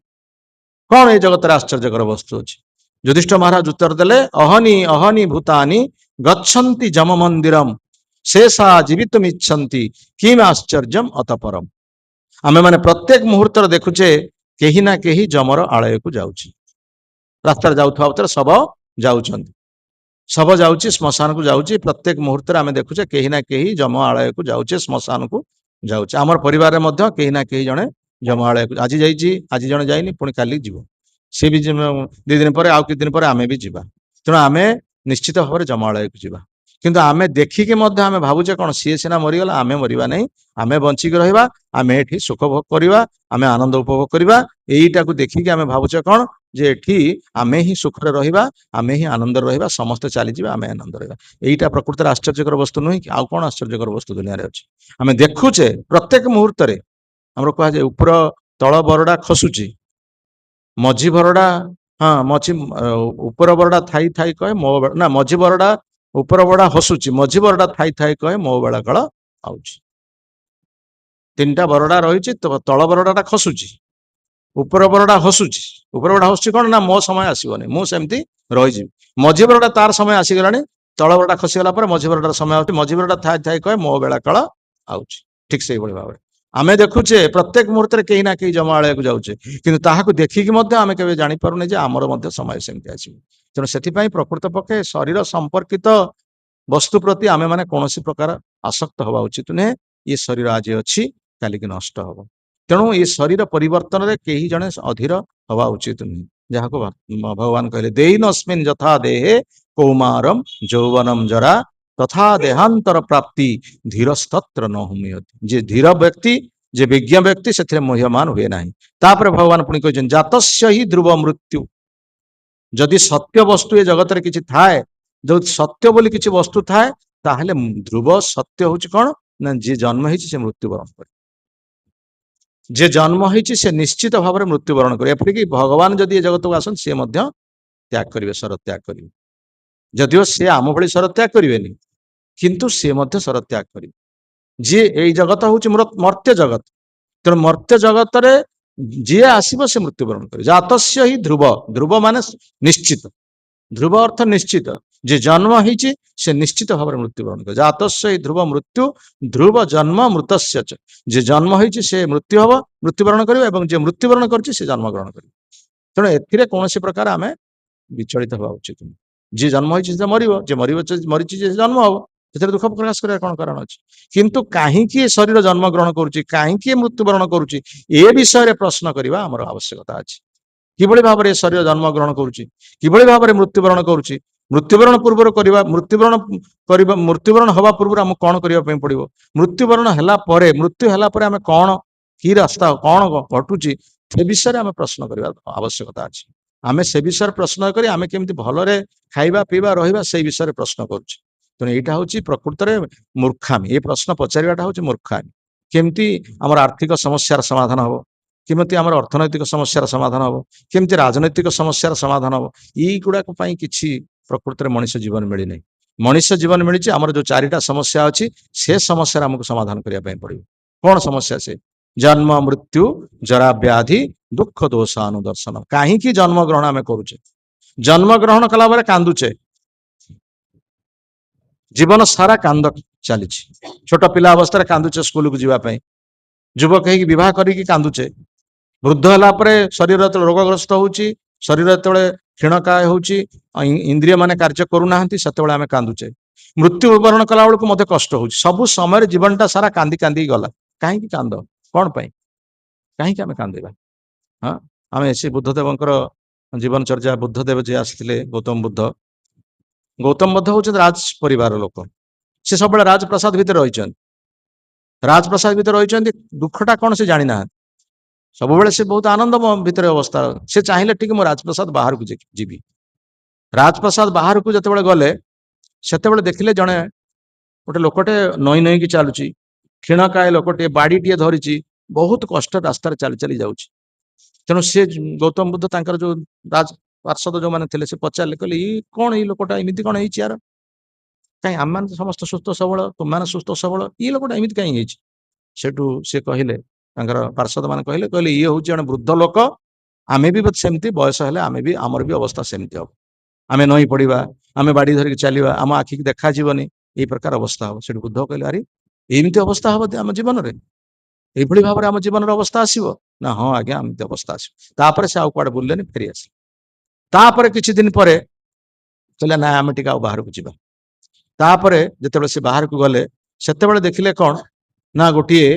कौन ये जगत में आश्चर्यकर वस्तु अच्छी युधिष्ठिर महाराज उत्तर देले अहनी अहनी भूतानि गच्छन्ति जम मंदिरम शेषा जीवितुम इच्छन्ति किम आश्चर्यम अतपरम आमे माने प्रत्येक मुहूर्त देखुचे कहीं ना कहीं जमर आलय को जाउची रास्ता जाऊे शब जाऊँच शब जाऊँच श्मशान को जाऊँच प्रत्येक मुहूर्त आम देखुचे कहीं ना कहीं जम आलय को जाऊे श्मशान को जाऊँच आमर परिवार में कहीं ना कहीं जड़े जम आलय को आज आज जड़े जाइनी पुणी काली जीव सी भी 2 दिन पर आउ कि दिन पर आमे भी जीवा तेणु आम निश्चित भाव में जम आलय को जीवा किंतु आमे देखिकी आमे भावुचे कौन सी सीना मरीगला आमे मरिबा नहीं आमे बंचिक रहिबा आमे एठी सुख भोग करिबा आमे आनंद उपभोग करिबा एईटा को देखिकी आमे भावुचे कौन जे एठी आमे ही सुख रे रहिबा आमे ही आनंद रहिबा समस्त चली जिबा आमे आनंद रहिबा एईटा प्रकृति आश्चर्यकर वस्तु नहीं कि आउ कौन आश्चर्यकर वस्तु दुनिया रे अछि आमे देखुचे प्रत्येक मुहूर्त रे हमर कहा जे ऊपर तळ बरडा खसुची मझी भरडा ହଁ ମଝି ଉପର ବରଡା ଥାଇ ଥାଇ କହେ ମୋ ନା ମଝି ବରଡା ଉପର ବରଡା ହସୁଛି, ମଝି ବରଡା ଥାଇ ଥାଇ କହେ ମୋ ବେଳା କାଳ ଆଉଛି। ତିନିଟା ବରଡା ରହିଛି, ତଳ ବରଡା ଟା ଖସୁଛି, ଉପର ବରଡା ହସୁଛି। ଉପର ବରଡା ହସୁଛି କଣ ନା ମୋ ସମୟ ଆସିବନି, ମୁଁ ସେମିତି ରହିଯିବି। ମଝି ବରଡା ତାର ସମୟ ଆସିଗଲାଣି, ତଳ ବରଡା ଖସିଗଲା ପରେ ମଝି ବରଡାର ସମୟ ଆଉଛି। ମଝି ବରଡା ଥାଇ ଥାଇ କହେ ମୋ ବେଳା କାଳ ଆଉଛି। ଠିକ ସେଇଭଳି ଭାବରେ ଆମେ ଦେଖୁଛେ ପ୍ରତ୍ୟେକ ମୁହୂର୍ତ୍ତରେ କେହି ନା କେହି ଜମ ଆଳୟକୁ ଯାଉଛେ, କିନ୍ତୁ ତାହାକୁ ଦେଖିକି ମଧ୍ୟ ଆମେ କେବେ ଜାଣିପାରୁନେ ଯେ ଆମର ମଧ୍ୟ ସମୟ ସେମିତି ଆସିବ। ତେଣୁ ସେଥିପାଇଁ ପ୍ରକୃତ ପକ୍ଷେ ଶରୀର ସମ୍ପର୍କିତ ବସ୍ତୁ ପ୍ରତି ଆମେ ମାନେ କୌଣସି ପ୍ରକାର ଆସକ୍ତ ହବା ଉଚିତ ନୁହେଁ। ଏ ଶରୀର ଆଜି ଅଛି, କାଲିକି ନଷ୍ଟ ହବ। ତେଣୁ ଏ ଶରୀର ପରିବର୍ତ୍ତନରେ କେହି ଜଣେ ଅଧୀର ହବା ଉଚିତ ନୁହେଁ। ଯାହାକୁ ଭଗବାନ କହିଲେ ଦେଇନସ୍ମିନ୍ ଯଥା ଦେହେ କୌମାରମ୍ ଯୌବନମ୍ ଜରା ତଥା ଦେହାନ୍ତର ପ୍ରାପ୍ତି ଧୀରସ୍ତତ୍ର ନ ହୁମିୟତି। ଯେ ଧୀର ବ୍ୟକ୍ତି, ଯେ ବିଜ୍ଞ ବ୍ୟକ୍ତି ସେଥିରେ ମୋହ୍ୟମାନ ହୁଏ ନାହିଁ। ତାପରେ ଭଗବାନ ପୁଣି କହିଛନ୍ତି ଜାତସ୍ୟ ହି ଧ୍ରୁବ ମୃତ୍ୟୁ। ଯଦି ସତ୍ୟ ବସ୍ତୁ ଏ ଜଗତରେ କିଛି ଥାଏ, ଯୋଉ ସତ୍ୟ ବୋଲି କିଛି ବସ୍ତୁ ଥାଏ, ତାହେଲେ ଧ୍ରୁବ ସତ୍ୟ ହଉଛି କଣ ନା ଯିଏ ଜନ୍ମ ହେଇଛି ସେ ମୃତ୍ୟୁବରଣ କରେ। ଯେ ଜନ୍ମ ହେଇଛି ସେ ନିଶ୍ଚିତ ଭାବରେ ମୃତ୍ୟୁବରଣ କରେ। ଏପରିକି ଭଗବାନ ଯଦି ଏ ଜଗତକୁ ଆସନ୍ତି ସିଏ ମଧ୍ୟ ତ୍ୟାଗ କରିବେ, ଶର ତ୍ୟାଗ କରିବେ। ଯଦିଓ ସିଏ ଆମ ଭଳି ଶର ତ୍ୟାଗ କରିବେନି, କିନ୍ତୁ ସିଏ ମଧ୍ୟ ଶର ତ୍ୟାଗ କରିବେ। ଯିଏ ଏଇ ଜଗତ ହଉଛି ମର୍ତ୍ୟ ଜଗତ, ତେଣୁ ମର୍ତ୍ୟ ଜଗତରେ ଯିଏ ଆସିବ ସେ ମୃତ୍ୟୁବରଣ କରିବ। ଜାତସ୍ୟ ହି ଧ୍ରୁବ, ଧ୍ରୁବ ମାନେ ନିଶ୍ଚିତ, ଧ୍ରୁବ ଅର୍ଥ ନିଶ୍ଚିତ। ଯେ ଜନ୍ମ ହେଇଛି ସେ ନିଶ୍ଚିତ ଭାବରେ ମୃତ୍ୟୁବରଣ କରିବ। ଜାତସ୍ୟ ହି ଧ୍ରୁବ ମୃତ୍ୟୁ ଧ୍ରୁବ ଜନ୍ମ ମୃତସ୍ୟ ଚ। ଯେ ଜନ୍ମ ହେଇଛି ସେ ମୃତ୍ୟୁ ହବ, ମୃତ୍ୟୁବରଣ କରିବ, ଏବଂ ଯେ ମୃତ୍ୟୁବରଣ କରିଛି ସେ ଜନ୍ମ ଗ୍ରହଣ କରିବ। ତେଣୁ ଏଥିରେ କୌଣସି ପ୍ରକାର ଆମେ ବିଚଳିତ ହେବା ଉଚିତ ନୁହେଁ। ଯିଏ ଜନ୍ମ ହେଇଛି ସେ ମରିବ, ଯେ ମରିଛି ଯେ ଜନ୍ମ ହବ, ସେଥିରେ ଦୁଃଖ ପ୍ରକାଶ କରିବା କଣ କାରଣ ଅଛି? କିନ୍ତୁ କାହିଁକି ଏ ଶରୀର ଜନ୍ମ ଗ୍ରହଣ କରୁଛି, କାହିଁକି ମୃତ୍ୟୁବରଣ କରୁଛି, ଏ ବିଷୟରେ ପ୍ରଶ୍ନ କରିବା ଆମର ଆବଶ୍ୟକତା ଅଛି। କିଭଳି ଭାବରେ ଏ ଶରୀର ଜନ୍ମ ଗ୍ରହଣ କରୁଛି, କିଭଳି ଭାବରେ ମୃତ୍ୟୁବରଣ କରୁଛି, ମୃତ୍ୟୁବରଣ ପୂର୍ବରୁ ମୃତ୍ୟୁବରଣ ହବା ପୂର୍ବରୁ ଆମକୁ କଣ କରିବା ପାଇଁ ପଡିବ, ମୃତ୍ୟୁବରଣ ହେଲା ପରେ, ମୃତ୍ୟୁ ହେଲା ପରେ ଆମେ କଣ, କି ରାସ୍ତା କଣ ଘଟୁଛି, ସେ ବିଷୟରେ ଆମେ ପ୍ରଶ୍ନ କରିବା ଆବଶ୍ୟକତା ଅଛି। ଆମେ ସେ ବିଷୟରେ ପ୍ରଶ୍ନ କରି ଆମେ କେମିତି ଭଲରେ ଖାଇବା ପିଇବା ରହିବା ସେଇ ବିଷୟରେ ପ୍ରଶ୍ନ କରୁଛେ। ତେଣୁ ଏଇଟା ହଉଛି ପ୍ରକୃତରେ ମୂର୍ଖାମି। ଏ ପ୍ରଶ୍ନ ପଚାରିବାଟା ହଉଛି ମୂର୍ଖାମି। କେମିତି ଆମର ଆର୍ଥିକ ସମସ୍ୟାର ସମାଧାନ ହବ, କେମିତି ଆମର ଅର୍ଥନୈତିକ ସମସ୍ୟାର ସମାଧାନ ହବ, କେମିତି ରାଜନୈତିକ ସମସ୍ୟାର ସମାଧାନ ହବ, ଏଇଗୁଡାକ ପାଇଁ କିଛି ପ୍ରକୃତରେ ମଣିଷ ଜୀବନ ମିଳିନାହିଁ। ମଣିଷ ଜୀବନ ମିଳିଛି ଆମର ଯୋଉ ଚାରିଟା ସମସ୍ୟା ଅଛି, ସେ ସମସ୍ୟାର ଆମକୁ ସମାଧାନ କରିବା ପାଇଁ ପଡିବ। କଣ ସମସ୍ୟା ସେ? ଜନ୍ମ ମୃତ୍ୟୁ ଜରା ବ୍ୟାଧି ଦୁଃଖ ଦୋଷ ଅନୁଦର୍ଶନ। କାହିଁକି ଜନ୍ମ ଗ୍ରହଣ ଆମେ କରୁଛେ? ଜନ୍ମ ଗ୍ରହଣ କଲା ପରେ କାନ୍ଦୁଛେ, ଜୀବନ ସାରା କାନ୍ଦ ଚାଲିଛି। ଛୋଟ ପିଲା ଅବସ୍ଥାରେ କାନ୍ଦୁଛେ ସ୍କୁଲକୁ ଯିବା ପାଇଁ, ଯୁବକ ହେଇକି ବିବାହ କରିକି କାନ୍ଦୁଛେ, ବୃଦ୍ଧ ହେଲା ପରେ ଶରୀର ଯେତେବେଳେ ରୋଗଗ୍ରସ୍ତ ହଉଛି, ଶରୀର ଯେତେବେଳେ କ୍ଷୀଣକାୟ ହଉଛି, ଇନ୍ଦ୍ରିୟ ମାନେ କାର୍ଯ୍ୟ କରୁନାହାନ୍ତି, ସେତେବେଳେ ଆମେ କାନ୍ଦୁଛେ। ମୃତ୍ୟୁବରଣ କଲା ବେଳକୁ ମଧ୍ୟ କଷ୍ଟ ହଉଛି। ସବୁ ସମୟରେ ଜୀବନଟା ସାରା କାନ୍ଦି କାନ୍ଦି ଗଲା। କାହିଁକି କାନ୍ଦ, କଣ ପାଇଁ, କାହିଁକି ଆମେ କାନ୍ଦିବା? ହଁ, ଆମେ ସେ ବୁଦ୍ଧଦେବଙ୍କର ଜୀବନ ଚର୍ଯା, ବୁଦ୍ଧଦେବ ଯିଏ ଆସିଥିଲେ, ଗୌତମ ବୁଦ୍ଧ ହଉଛନ୍ତି ରାଜ ପରିବାର ଲୋକ। ସେ ସବୁବେଳେ ରାଜପ୍ରସାଦ ଭିତରେ ରହିଛନ୍ତି, ରାଜପ୍ରସାଦ ଭିତରେ ରହିଛନ୍ତି। ଦୁଃଖଟା କଣ ସେ ଜାଣିନାହାନ୍ତି। ସବୁବେଳେ ସେ ବହୁତ ଆନନ୍ଦ ଭିତରେ ଅବସ୍ଥା। ସେ ଚାହିଁଲେ ଟିକେ ମୁଁ ରାଜପ୍ରସାଦ ବାହାରକୁ ଯିବି। ରାଜପ୍ରସାଦ ବାହାରକୁ ଯେତେବେଳେ ଗଲେ, ସେତେବେଳେ ଦେଖିଲେ ଜଣେ ଗୋଟେ ଲୋକଟେ ନଇଁ ନଇଁକି ଚାଲୁଛି, କ୍ଷୀଣକାୟ ଲୋକଟିଏ, ବାଡିଟିଏ ଧରିଛି, ବହୁତ କଷ୍ଟ ରାସ୍ତାରେ ଚାଲି ଚାଲି ଯାଉଛି। ତେଣୁ ସେ ଗୌତମ ବୁଦ୍ଧ ତାଙ୍କର ଯୋଉ ରାଜ ପାର୍ଷଦ ଯୋଉମାନେ ଥିଲେ, ସେ ପଚାରିଲେ, କହିଲେ ଏଇ କଣ, ଏଇ ଲୋକଟା ଏମିତି କଣ ହେଇଛି ୟାର? କାହିଁ ଆମମାନେ ସମସ୍ତେ ସୁସ୍ଥ ସବଳ, ତୁମମାନେ ସୁସ୍ଥ ସବଳ, ଏଇ ଲୋକଟା ଏମିତି କାହିଁ ହେଇଛି? ସେଠୁ ସେ କହିଲେ, ତାଙ୍କର ପାର୍ଷଦ ମାନେ କହିଲେ, ଇଏ ହଉଛି ଜଣେ ବୃଦ୍ଧ ଲୋକ, ଆମେ ବି ସେମିତି ବୟସ ହେଲେ ଆମର ବି ଅବସ୍ଥା ସେମିତି ହବ। ଆମେ ନଇଁ ପଡିବା, ଆମେ ବାଡି ଧରିକି ଚାଲିବା, ଆମ ଆଖିକି ଦେଖାଯିବନି, ଏଇ ପ୍ରକାର ଅବସ୍ଥା ହବ। ସେଠୁ ବୁଦ୍ଧ କହିଲେ, ଆରେ ଏମିତି ଅବସ୍ଥା ହବ ଆମ ଜୀବନରେ, ଏଇଭଳି ଭାବରେ ଆମ ଜୀବନର ଅବସ୍ଥା ଆସିବ ନା? ହଁ ଆଜ୍ଞା, ଏମିତି ଅବସ୍ଥା ଆସିବ। ତାପରେ ସେ ଆଉ କୁଆଡେ ବୁଲିଲେନି, ଫେରି ଆସିଲେ। ତାପରେ କିଛି ଦିନ ପରେ କହିଲେ, ନା ଆମେ ଟିକେ ଆଉ ବାହାରକୁ ଯିବା। ତାପରେ ଯେତେବେଳେ ସେ ବାହାରକୁ ଗଲେ, ସେତେବେଳେ ଦେଖିଲେ କଣ ନା, ଗୋଟିଏ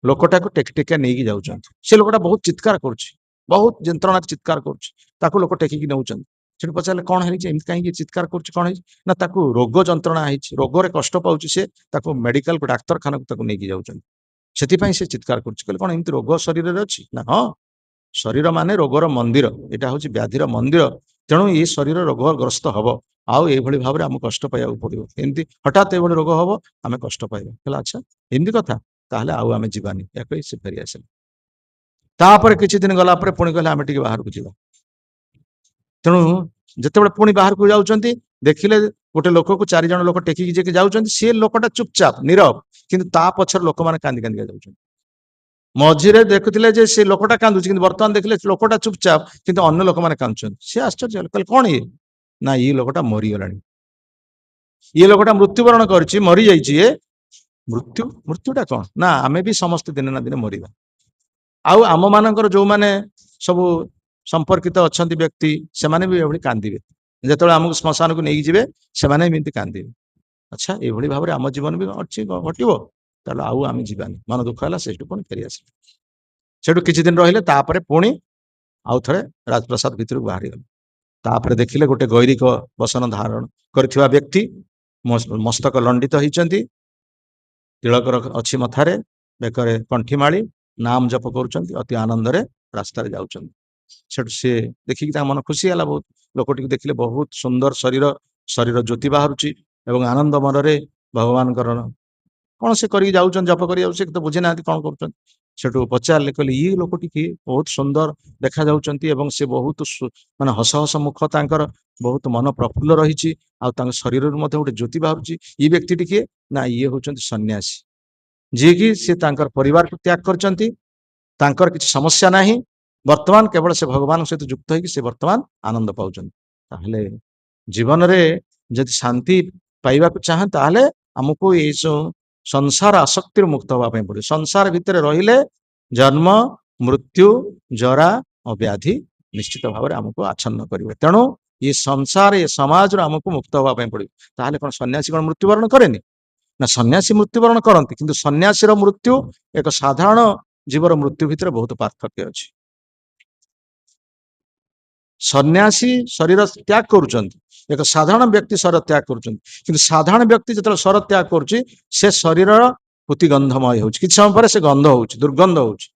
ଲୋକଟାକୁ ଟେକି ଟେକିଆ ନେଇକି ଯାଉଛନ୍ତି। ସେ ଲୋକଟା ବହୁତ ଚିତ୍କାର କରୁଛି, ବହୁତ ଯନ୍ତ୍ରଣା ଚିତ୍କାର କରୁଛି, ତାକୁ ଲୋକ ଟେକିକି ନେଉଛନ୍ତି। ସେଠୁ ପଚାରିଲେ, କଣ ହେଇଛି, ଏମିତି କାହିଁକି ଚିତ୍କାର କରୁଛି, କଣ ହେଇଛି? ନା ତାକୁ ରୋଗ ଯନ୍ତ୍ରଣା ହେଇଛି, ରୋଗରେ କଷ୍ଟ ପାଉଛି ସେ, ତାକୁ ମେଡିକାଲକୁ, ଡାକ୍ତରଖାନାକୁ ତାକୁ ନେଇକି ଯାଉଛନ୍ତି। ସେଥିପାଇଁ ସେ ଚିତ୍କାର କରୁଛି। କହିଲେ, କଣ ଏମିତି ରୋଗ ଶରୀରରେ ଅଛି? ନା ହଁ, ଶରୀର ମାନେ ରୋଗର ମନ୍ଦିର, ଏଇଟା ହଉଛି ବ୍ୟାଧିର ମନ୍ଦିର। ତେଣୁ ଏଇ ଶରୀର ରୋଗଗ୍ରସ୍ତ ହବ, ଆଉ ଏଇଭଳି ଭାବରେ ଆମକୁ କଷ୍ଟ ପାଇବାକୁ ପଡିବ। ଏମିତି ହଠାତ୍ ଏଇଭଳି ରୋଗ ହବ, ଆମେ କଷ୍ଟ ପାଇବା। କହିଲା, ଆଚ୍ଛା ଏମିତି କଥା, ତାହେଲେ ଆଉ ଆମେ ଯିବାନି। ଏହା କହି ସେ ଫେରି ଆସିଲେ। ତାପରେ କିଛି ଦିନ ଗଲା ପରେ ପୁଣି କହିଲେ, ଆମେ ଟିକେ ବାହାରକୁ ଯିବା। ତେଣୁ ଯେତେବେଳେ ପୁଣି ବାହାରକୁ ଯାଉଛନ୍ତି ଦେଖିଲେ ଗୋଟେ ଲୋକକୁ 4 ଜଣ ଲୋକ ଟେକିକି ଯିଏ ଯାଉଛନ୍ତି, ସିଏ ଲୋକଟା ଚୁପଚାପ ନୀରବ, କିନ୍ତୁ ତା ପଛରେ ଲୋକମାନେ କାନ୍ଦି କାନ୍ଦିକା ଯାଉଛନ୍ତି। ମଝିରେ ଦେଖୁଥିଲେ ଯେ ସେ ଲୋକଟା କାନ୍ଦୁଛି, କିନ୍ତୁ ବର୍ତ୍ତମାନ ଦେଖିଲେ ଲୋକଟା ଚୁପଚାପ, କିନ୍ତୁ ଅନ୍ୟ ଲୋକମାନେ କାନ୍ଦୁଛନ୍ତି। ସେ ଆଶ୍ଚର୍ଯ୍ୟ ହେଲେ, କହିଲେ କଣ ଇଏ? ନା ଇଏ ଲୋକଟା ମରିଗଲାଣି, ଇଏ ଲୋକଟା ମୃତ୍ୟୁବରଣ କରିଛି, ମରିଯାଇଛି। ଇଏ ମୃତ୍ୟୁଟା କଣ ନା ଆମେ ବି ସମସ୍ତେ ଦିନେ ନା ଦିନେ ମରିବା। ଆଉ ଆମ ମାନଙ୍କର ଯୋଉମାନେ ସବୁ ସମ୍ପର୍କିତ ଅଛନ୍ତି ବ୍ୟକ୍ତି, ସେମାନେ ବି ଏଭଳି କାନ୍ଦିବେ। ଯେତେବେଳେ ଆମକୁ ଶ୍ମଶାନକୁ ନେଇକି ଯିବେ, ସେମାନେ ବି ଏମିତି କାନ୍ଦିବେ। ଆଚ୍ଛା, ଏଇଭଳି ଭାବରେ ଆମ ଜୀବନ ବି ଅଛି, ଘଟିବ। ତାହେଲେ ଆଉ ଆମେ ଯିବାନି। ମନ ଦୁଃଖ ହେଲା, ସେଇଠୁ ପୁଣି ଫେରିଆସିଲେ। ସେଠୁ କିଛି ଦିନ ରହିଲେ, ତାପରେ ପୁଣି ଆଉ ଥରେ ରାଜପ୍ରସାଦ ଭିତରକୁ ବାହାରିଗଲେ। ତାପରେ ଦେଖିଲେ ଗୋଟେ ଗୈରିକ ବସନ ଧାରଣ କରିଥିବା ବ୍ୟକ୍ତି, ମସ୍ତକ ଲଣ୍ଡିତ ହେଇଛନ୍ତି, ତିଳକ ଅଛି ମଥାରେ, ବେକରେ କଣ୍ଠିମାଳି, ନାମ ଜପ କରୁଛନ୍ତି, ଅତି ଆନନ୍ଦରେ ରାସ୍ତାରେ ଯାଉଛନ୍ତି। ସେଠୁ ସେ ଦେଖିକି ତାଙ୍କ ମନ ଖୁସି ହେଲା ବହୁତ। ଲୋକଟିକୁ ଦେଖିଲେ ବହୁତ ସୁନ୍ଦର ଶରୀର ଜ୍ୟୋତି ବାହାରୁଛି ଏବଂ ଆନନ୍ଦ ମନରେ ଭଗବାନଙ୍କର କଣ ସେ କରିକି ଯାଉଛନ୍ତି, ଜପ କରି ଯାଉଛନ୍ତି, ତ ବୁଝି ନାହାନ୍ତି କଣ କରୁଛନ୍ତି। ସେଠୁ ପଚାରିଲେ, କହିଲେ ଇଏ ଲୋକଟି କିଏ? ବହୁତ ସୁନ୍ଦର ଦେଖା ଯାଉଛନ୍ତି ଏବଂ ସେ ବହୁତ ମାନେ ହସ ହସ ମୁଖ ତାଙ୍କର, ବହୁତ ମନ ପ୍ରଫୁଲ୍ଲ ରହିଛି, ଆଉ ତାଙ୍କ ଶରୀରରୁ ମଧ୍ୟ ଗୋଟେ ଜ୍ୟୋତି ବାହାରୁଛି। ଇଏ ବ୍ୟକ୍ତିଟି କିଏ? ନା ଇଏ ହଉଛନ୍ତି ସନ୍ନ୍ୟାସୀ, ଯିଏକି ସେ ତାଙ୍କର ପରିବାରକୁ ତ୍ୟାଗ କରିଛନ୍ତି, ତାଙ୍କର କିଛି ସମସ୍ୟା ନାହିଁ, ବର୍ତ୍ତମାନ କେବଳ ସେ ଭଗବାନଙ୍କ ସହିତ ଯୁକ୍ତ ହେଇକି ସେ ବର୍ତ୍ତମାନ ଆନନ୍ଦ ପାଉଛନ୍ତି। ତାହେଲେ ଜୀବନରେ ଯଦି ଶାନ୍ତି ପାଇବାକୁ ଚାହେଁ, ତାହେଲେ ଆମକୁ ଏଇସବୁ ସଂସାର ଆସକ୍ତିରୁ ମୁକ୍ତ ହବା ପାଇଁ ପଡିବ। ସଂସାର ଭିତରେ ରହିଲେ ଜନ୍ମ, ମୃତ୍ୟୁ, ଜରା ଓ ବ୍ୟାଧି ନିଶ୍ଚିତ ଭାବରେ ଆମକୁ ଆଚ୍ଛନ୍ନ କରିବେ। ତେଣୁ ଏ ସଂସାର, ଏ ସମାଜରୁ ଆମକୁ ମୁକ୍ତ ହବା ପାଇଁ ପଡିବ। ତାହେଲେ କଣ ସନ୍ନ୍ୟାସୀ କଣ ମୃତ୍ୟୁବରଣ କରେନି? ନା ସନ୍ନ୍ୟାସୀ ମୃତ୍ୟୁବରଣ କରନ୍ତି, କିନ୍ତୁ ସନ୍ନ୍ୟାସୀର ମୃତ୍ୟୁ ଏକ ସାଧାରଣ ଜୀବର ମୃତ୍ୟୁ ଭିତରେ ବହୁତ ପାର୍ଥକ୍ୟ ଅଛି। ସନ୍ନ୍ୟାସୀ ଶରୀର ତ୍ୟାଗ କରୁଛନ୍ତି, ଏକ ସାଧାରଣ ବ୍ୟକ୍ତି ଶରୀର ତ୍ୟାଗ କରୁଛନ୍ତି। କିନ୍ତୁ ସାଧାରଣ ବ୍ୟକ୍ତି ଯେତେବେଳେ ଶରୀର ତ୍ୟାଗ କରୁଛି, ସେ ଶରୀରର ପୂତି ଗନ୍ଧମୟ ହେଉଛି, କିଛି ସମୟ ପରେ ସେ ଗନ୍ଧ ହେଉଛି, ଦୁର୍ଗନ୍ଧ ହେଉଛି।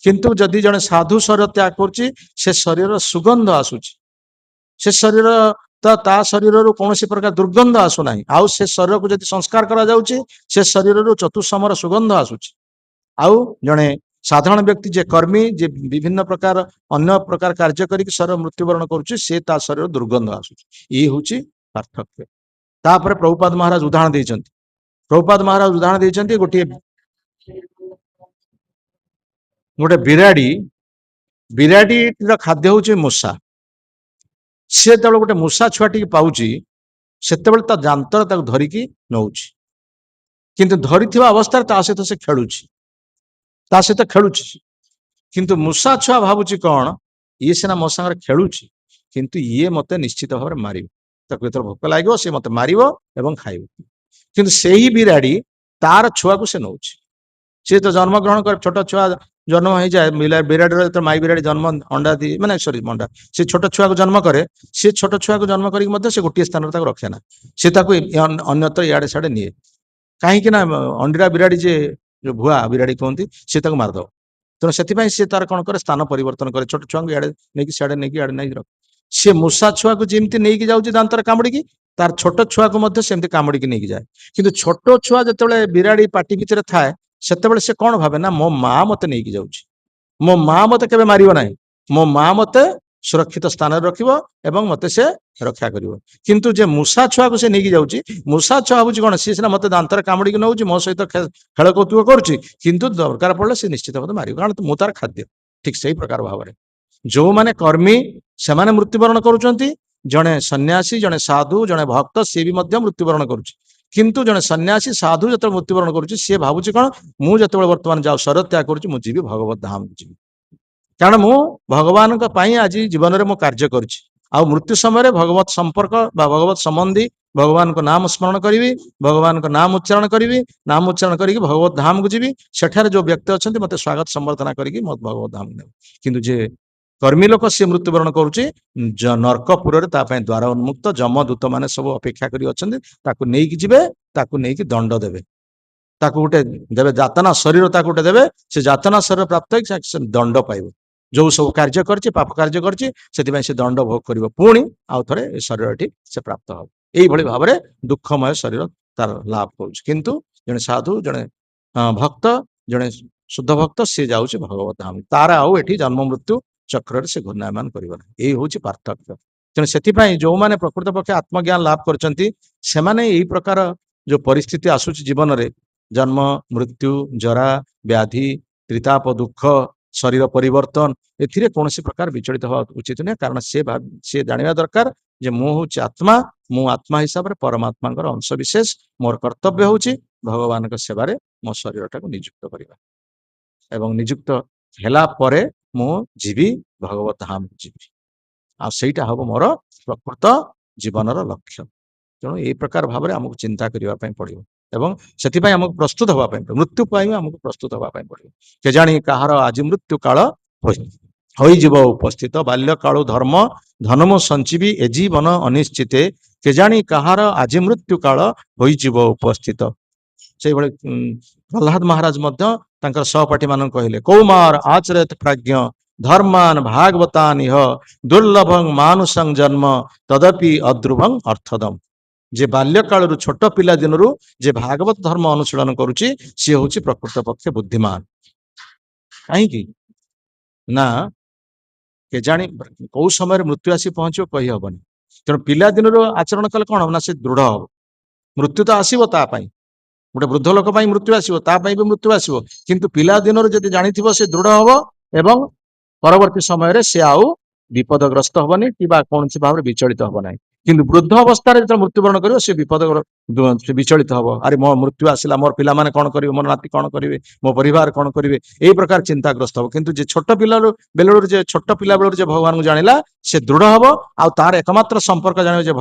କିନ୍ତୁ ଯଦି ଜଣେ ସାଧୁ ଶରୀର ତ୍ୟାଗ କରୁଛି, ସେ ଶରୀରର ସୁଗନ୍ଧ ଆସୁଛି, ସେ ଶରୀର ତା ଶରୀରରୁ କୌଣସି ପ୍ରକାର ଦୁର୍ଗନ୍ଧ ଆସୁନାହିଁ। ଆଉ ସେ ଶରୀରକୁ ଯଦି ସଂସ୍କାର କରାଯାଉଛି, ସେ ଶରୀରରୁ ଚତୁଃସମର ସୁଗନ୍ଧ ଆସୁଛି। ଆଉ ଜଣେ ସାଧାରଣ ବ୍ୟକ୍ତି ଯେ କର୍ମୀ, ଯେ ବିଭିନ୍ନ ପ୍ରକାର ଅନ୍ୟ ପ୍ରକାର କାର୍ଯ୍ୟ କରିକି ଶରୀର ମୃତ୍ୟୁବରଣ କରୁଛି, ସେ ତା ଶରୀର ଦୁର୍ଗନ୍ଧ ଆସୁଛି। ଇଏ ହଉଛି ପାର୍ଥକ୍ୟ। ତାପରେ ପ୍ରଭୁପାଦ ମହାରାଜ ଉଦାହରଣ ଦେଇଛନ୍ତି। ପ୍ରଭୁପାଦ ମହାରାଜ ଉଦାହରଣ ଦେଇଛନ୍ତି, ଗୋଟେ ବିରାଡିର ଖାଦ୍ୟ ହଉଛି ମୂଷା। ସେ ଯେତେବେଳେ ଗୋଟେ ମୂଷା ଛୁଆ ଟିକେ ପାଉଛି, ସେତେବେଳେ ତା ଦାନ୍ତ ତାକୁ ଧରିକି ନଉଛି, କିନ୍ତୁ ଧରିଥିବା ଅବସ୍ଥାରେ ତା ସହିତ ସେ ଖେଳୁଛି। କିନ୍ତୁ ମୂଷା ଛୁଆ ଭାବୁଛି କଣ, ଇଏ ସିନା ମୋ ସାଙ୍ଗରେ ଖେଳୁଛି, କିନ୍ତୁ ଇଏ ମତେ ନିଶ୍ଚିତ ଭାବରେ ମାରିବ। ତାକୁ ଯେତେବେଳେ ଭୋକ ଲାଗିବ, ସେ ମତେ ମାରିବ ଏବଂ ଖାଇବ। କିନ୍ତୁ ସେହି ବିରାଡି ତାର ଛୁଆକୁ ସେ ନଉଛି। ସେ ତ ଜନ୍ମଗ୍ରହଣ করে, ଛୋଟ ଛୁଆ ଜନ୍ମ ହେଇଯାଏ, ବିରାଡିର ଯେତେବେଳେ ମାଇ ବିରାଡି ଜନ୍ମ ଅଣ୍ଡା ଦିଏ, ମାନେ ମଣ୍ଡା, ସେ ଛୋଟ ଛୁଆକୁ ଜନ୍ମ କରେ। ସେ ଛୋଟ ଛୁଆକୁ ଜନ୍ମ କରିକି ମଧ୍ୟ ସେ ଗୋଟିଏ ସ୍ଥାନରେ ତାକୁ ରଖେ ନା, ସେ ତାକୁ ଅନ୍ୟତ୍ର ଇଆଡେ ସିଆଡେ ନିଏ। କାହିଁକି ନା ଅଣ୍ଡିରା ବିରାଡି ଯୋଉ ଭୁଆ ବିରାଡି କୁହନ୍ତି, ସେ ତାକୁ ମାରିଦବ। ତେଣୁ ସେଥିପାଇଁ ସେ ତାର କଣ କରେ, ସ୍ଥାନ ପରିବର୍ତ୍ତନ କରେ, ଛୋଟ ଛୁଆଙ୍କୁ ଇଆଡେ ନେଇକି ସିଆଡେ ନେଇକି ଇଆଡେ ନେଇକି ରଖେ। ସେ ମୂଷା ଛୁଆକୁ ଯେମିତି ନେଇକି ଯାଉଛି ଦାନ୍ତରେ କାମୁଡିକି, ତାର ଛୋଟ ଛୁଆକୁ ମଧ୍ୟ ସେମିତି କାମୁଡିକି ନେଇକି ଯାଏ। କିନ୍ତୁ ଛୋଟ ଛୁଆ ଯେତେବେଳେ ବିରାଡି ପାଟି ଭିତରେ ଥାଏ, ସେତେବେଳେ ସେ କଣ ଭାବେ ନା, ମୋ ମା ମତେ ନେଇକି ଯାଉଛି, ମୋ ମା ମତେ କେବେ ମାରିବ ନାହିଁ, ମୋ ମା ମତେ ସୁରକ୍ଷିତ ସ୍ଥାନରେ ରଖିବ ଏବଂ ମତେ ସେ ରକ୍ଷା କରିବ। କିନ୍ତୁ ଯେ ମୂଷା ଛୁଆକୁ ସେ ନେଇକି ଯାଉଛି, ମୂଷା ଛୁଆ ଭାବୁଛି କଣ, ସିଏ ସିନା ମତେ ଦାନ୍ତରେ କାମୁଡିକି ନଉଛି, ମୋ ସହିତ ଖେଳ କୌତୁକ କରୁଛି, କିନ୍ତୁ ଦରକାର ପଡ଼ିଲେ ସେ ନିଶ୍ଚିତ ମତେ ମାରିବ, କାରଣ ମୁଁ ତାର ଖାଦ୍ୟ। ଠିକ ସେଇ ପ୍ରକାର ଭାବରେ ଯୋଉମାନେ କର୍ମୀ, ସେମାନେ ମୃତ୍ୟୁବରଣ କରୁଛନ୍ତି। ଜଣେ ସନ୍ନ୍ୟାସୀ, ଜଣେ ସାଧୁ, ଜଣେ ଭକ୍ତ, ସିଏ ବି ମଧ୍ୟ ମୃତ୍ୟୁବରଣ କରୁଛି। କିନ୍ତୁ ଜଣେ ସନ୍ନ୍ୟାସୀ ସାଧୁ ଯେତେବେଳେ ମୃତ୍ୟୁବରଣ କରୁଛି, ସିଏ ଭାବୁଛି କଣ, ମୁଁ ଯେତେବେଳେ ବର୍ତ୍ତମାନ ଶରୀର ତ୍ୟାଗ କରୁଛି, ମୁଁ ଯିବି ଭଗବତ ଧାମକୁ ଯିବି, କାରଣ ମୁଁ ଭଗବାନଙ୍କ ପାଇଁ ଆଜି ଜୀବନରେ ମୁଁ କାର୍ଯ୍ୟ କରିଛି। ଆଉ ମୃତ୍ୟୁ ସମୟରେ ଭଗବତ ସମ୍ପର୍କ ବା ଭଗବତ ସମ୍ବନ୍ଧୀ ଭଗବାନଙ୍କ ନାମ ସ୍ମରଣ କରିବି, ଭଗବାନଙ୍କ ନାମ ଉଚ୍ଚାରଣ କରିବି, ନାମ ଉଚ୍ଚାରଣ କରିକି ଭଗବତ ଧାମକୁ ଯିବି। ସେଠାରେ ଯୋଉ ବ୍ୟକ୍ତି ଅଛନ୍ତି ମତେ ସ୍ୱାଗତ ସମ୍ବର୍ଦ୍ଧନା କରିକି ମତେ ଭଗବତ ଧାମ ନେବେ। କିନ୍ତୁ ଯେ କର୍ମୀ ଲୋକ, ସିଏ ମୃତ୍ୟୁବରଣ କରୁଛି ନର୍କପୁରରେ, ତା ପାଇଁ ଦ୍ୱାର ଉନ୍ମୁକ୍ତ, ଯମଦୂତ ମାନେ ସବୁ ଅପେକ୍ଷା କରି ଅଛନ୍ତି, ତାକୁ ନେଇକି ଯିବେ, ତାକୁ ନେଇକି ଦଣ୍ଡ ଦେବେ, ତାକୁ ଗୋଟେ ଦେବେ ଯାତନା ଶରୀର, ତାକୁ ଗୋଟେ ଦେବେ। ସେ ଯାତନା ଶରୀର ପ୍ରାପ୍ତ ହେଇକି ସେ ଦଣ୍ଡ ପାଇବ, ଯୋଉ ସବୁ କାର୍ଯ୍ୟ କରିଛି, ପାପ କାର୍ଯ୍ୟ କରିଛି, ସେଥିପାଇଁ ସେ ଦଣ୍ଡ ଭୋଗ କରିବ। ପୁଣି ଆଉ ଥରେ ଏ ଶରୀରଟି ସେ ପ୍ରାପ୍ତ ହବ। ଏଇଭଳି ଭାବରେ ଦୁଃଖମୟ ଶରୀର ତାର ଲାଭ କରୁଛି। କିନ୍ତୁ ଜଣେ ସାଧୁ, ଜଣେ ଭକ୍ତ, ଜଣେ ଶୁଦ୍ଧ ଭକ୍ତ, ସିଏ ଯାଉଛି ଭଗବତ ଧାମ, ତାର ଆଉ ଏଠି ଜନ୍ମ ମୃତ୍ୟୁ ଚକ୍ରରେ ସେ ଘୂର୍ଣ୍ଣାୟମାନ କରିବ ନାହିଁ। ଏଇ ହଉଛି ପାର୍ଥକ୍ୟ। ତେଣୁ ସେଥିପାଇଁ ଯୋଉମାନେ ପ୍ରକୃତ ପକ୍ଷେ ଆତ୍ମଜ୍ଞାନ ଲାଭ କରିଛନ୍ତି ସେମାନେ ଏଇ ପ୍ରକାର ଯୋଉ ପରିସ୍ଥିତି ଆସୁଛି ଜୀବନରେ, ଜନ୍ମ ମୃତ୍ୟୁ ଜରା ବ୍ୟାଧି ତ୍ରିତାପ ଦୁଃଖ ଶରୀର ପରିବର୍ତ୍ତନ, ଏଥିରେ କୌଣସି ପ୍ରକାର ବିଚଳିତ ହେବା ଉଚିତ ନୁହେଁ। କାରଣ ସେ ଜାଣିବା ଦରକାର ଯେ ମୁଁ ହଉଛି ଆତ୍ମା, ମୁଁ ଆତ୍ମା ହିସାବରେ ପରମାତ୍ମାଙ୍କର ଅଂଶ ବିଶେଷ, ମୋର କର୍ତ୍ତବ୍ୟ ହଉଛି ଭଗବାନଙ୍କ ସେବାରେ ମୋ ଶରୀରଟାକୁ ନିଯୁକ୍ତ କରିବା, ଏବଂ ନିଯୁକ୍ତ ହେଲା ପରେ ମୁଁ ଯିବି ଭଗବତ ଧାମକୁ ଯିବି, ଆଉ ସେଇଟା ହବ ମୋର ପ୍ରକୃତ ଜୀବନର ଲକ୍ଷ୍ୟ। ତେଣୁ ଏଇ ପ୍ରକାର ଭାବରେ ଆମକୁ ଚିନ୍ତା କରିବା ପାଇଁ ପଡିବ, ଏବଂ ସେଥିପାଇଁ ଆମକୁ ପ୍ରସ୍ତୁତ ହେବା ପାଇଁ ପଡିବ, ମୃତ୍ୟୁ ପାଇଁ ଆମକୁ ପ୍ରସ୍ତୁତ ହେବା ପାଇଁ ପଡିବ। କେଜାଣି କାହାର ଆଜି ମୃତ୍ୟୁ କାଳ ହୋଇଯିବ ଉପସ୍ଥିତ, ବାଲ୍ୟ କାଳୁ ଧର୍ମ ଧନମୁ ସଞ୍ଚିବି ଏ ଜୀବନ ଅନିଶ୍ଚିତେ, କେଜାଣି କାହାର ଆଜି ମୃତ୍ୟୁ କାଳ ହୋଇଯିବ ଉପସ୍ଥିତ। ସେଇଭଳି ପ୍ରହ୍ଲାଦ ମହାରାଜ ମଧ୍ୟ ତାଙ୍କର ସହପାଠୀ ମାନଙ୍କୁ କହିଲେ, କୌମାର ଆଚରେତ ପ୍ରାଜ୍ଞ ଧର୍ମାନ ଭାଗବତାନ ଇହ ଦୁର୍ଲଭଂ ମାନୁଷଂ ଜନ୍ମ ତଦପି ଅଧ୍ରୁବଂ ଅର୍ଥଦମ୍। ଯେ ବାଲ୍ୟକାଳରୁ ଛୋଟ ପିଲା ଦିନରୁ ଯେ ଭାଗବତ ଧର୍ମ ଅନୁଶୀଳନ କରୁଛି ସିଏ ହଉଛି ପ୍ରକୃତ ପକ୍ଷେ ବୁଦ୍ଧିମାନ। କାହିଁକି ନା କେଜାଣି କୋଉ ସମୟରେ ମୃତ୍ୟୁ ଆସି ପହଞ୍ଚିବ କହିହବନି। ତେଣୁ ପିଲା ଦିନରୁ ଆଚରଣ କଲେ କଣ ହବ ନା ସେ ଦୃଢ ହବ। ମୃତ୍ୟୁ ତ ଆସିବ ତା ପାଇଁ, ଗୋଟେ ବୃଦ୍ଧ ଲୋକ ପାଇଁ ମୃତ୍ୟୁ ଆସିବ, ତା ପାଇଁ ବି ମୃତ୍ୟୁ ଆସିବ, କିନ୍ତୁ ପିଲା ଦିନରୁ ଯଦି ଜାଣିଥିବ ସେ ଦୃଢ ହବ, ଏବଂ ପରବର୍ତ୍ତୀ ସମୟରେ ସେ ଆଉ ବିପଦଗ୍ରସ୍ତ ହବନି କିମ୍ବା କୌଣସି ଭାବରେ ବିଚଳିତ ହବ ନାହିଁ। କିନ୍ତୁ ବୃଦ୍ଧ ଅବସ୍ଥାରେ ଯେତେବେଳେ ମୃତ୍ୟୁବରଣ କରିବ ସେ ସେ ବିଚଳିତ ହବ, ଆରେ ମୋ ମୃତ୍ୟୁ ଆସିଲା, ମୋର ପିଲାମାନେ କଣ କରିବେ, ମୋର ନାତି କଣ କରିବେ, ମୋ ପରିବାର କଣ କରିବେ, ଏଇ ପ୍ରକାର ଚିନ୍ତାଗ୍ରସ୍ତ ହବ। କିନ୍ତୁ ଯେ ଛୋଟ ବେଳରୁ ଯେ ଛୋଟ ପିଲା ବେଳରୁ ଯେ ଭଗବାନଙ୍କୁ ଜାଣିଲା ସେ ଦୃଢ ହବ, ଆଉ ତାର ଏକମାତ୍ର ସମ୍ପର୍କ ଜାଣିବ ଯେ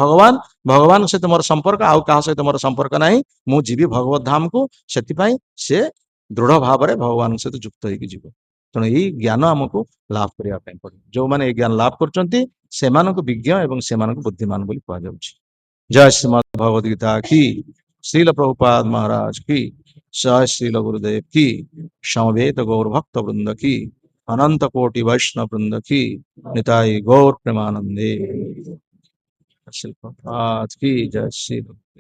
ଭଗବାନଙ୍କ ସହିତ ମୋର ସମ୍ପର୍କ, ଆଉ କାହା ସହିତ ମୋର ସମ୍ପର୍କ ନାହିଁ, ମୁଁ ଯିବି ଭଗବତ ଧାମକୁ। ସେଥିପାଇଁ ସେ ଦୃଢ ଭାବରେ ଭଗବାନଙ୍କ ସହିତ ଯୁକ୍ତ ହେଇକି ଯିବ। ତେଣୁ ଏଇ ଜ୍ଞାନ ଆମକୁ ଲାଭ କରିବା ପାଇଁ ପଡିବ। ଯୋଉମାନେ ଏଇ ଜ୍ଞାନ ଲାଭ କରୁଛନ୍ତି ସେମାନଙ୍କୁ ବିଜ୍ଞ ଏବଂ ସେମାନଙ୍କୁ ବୁଦ୍ଧିମାନ ବୋଲି କୁହାଯାଉଛି। ଜୟ ଶ୍ରୀମଦ୍ ଭଗବଦ ଗୀତା କି, ଶ୍ରୀଲ ପ୍ରଭୁପାଦ ମହାରାଜ କି, ଜୟ ଶ୍ରୀଲ ଗୁରୁଦେବ କି, ସମବେତ ଗୌର ଭକ୍ତ ବୃନ୍ଦ की, अनंत कोटि वैष्णव वृंद की, निताई गौर प्रेमानंदे। शिल्प की जय श्री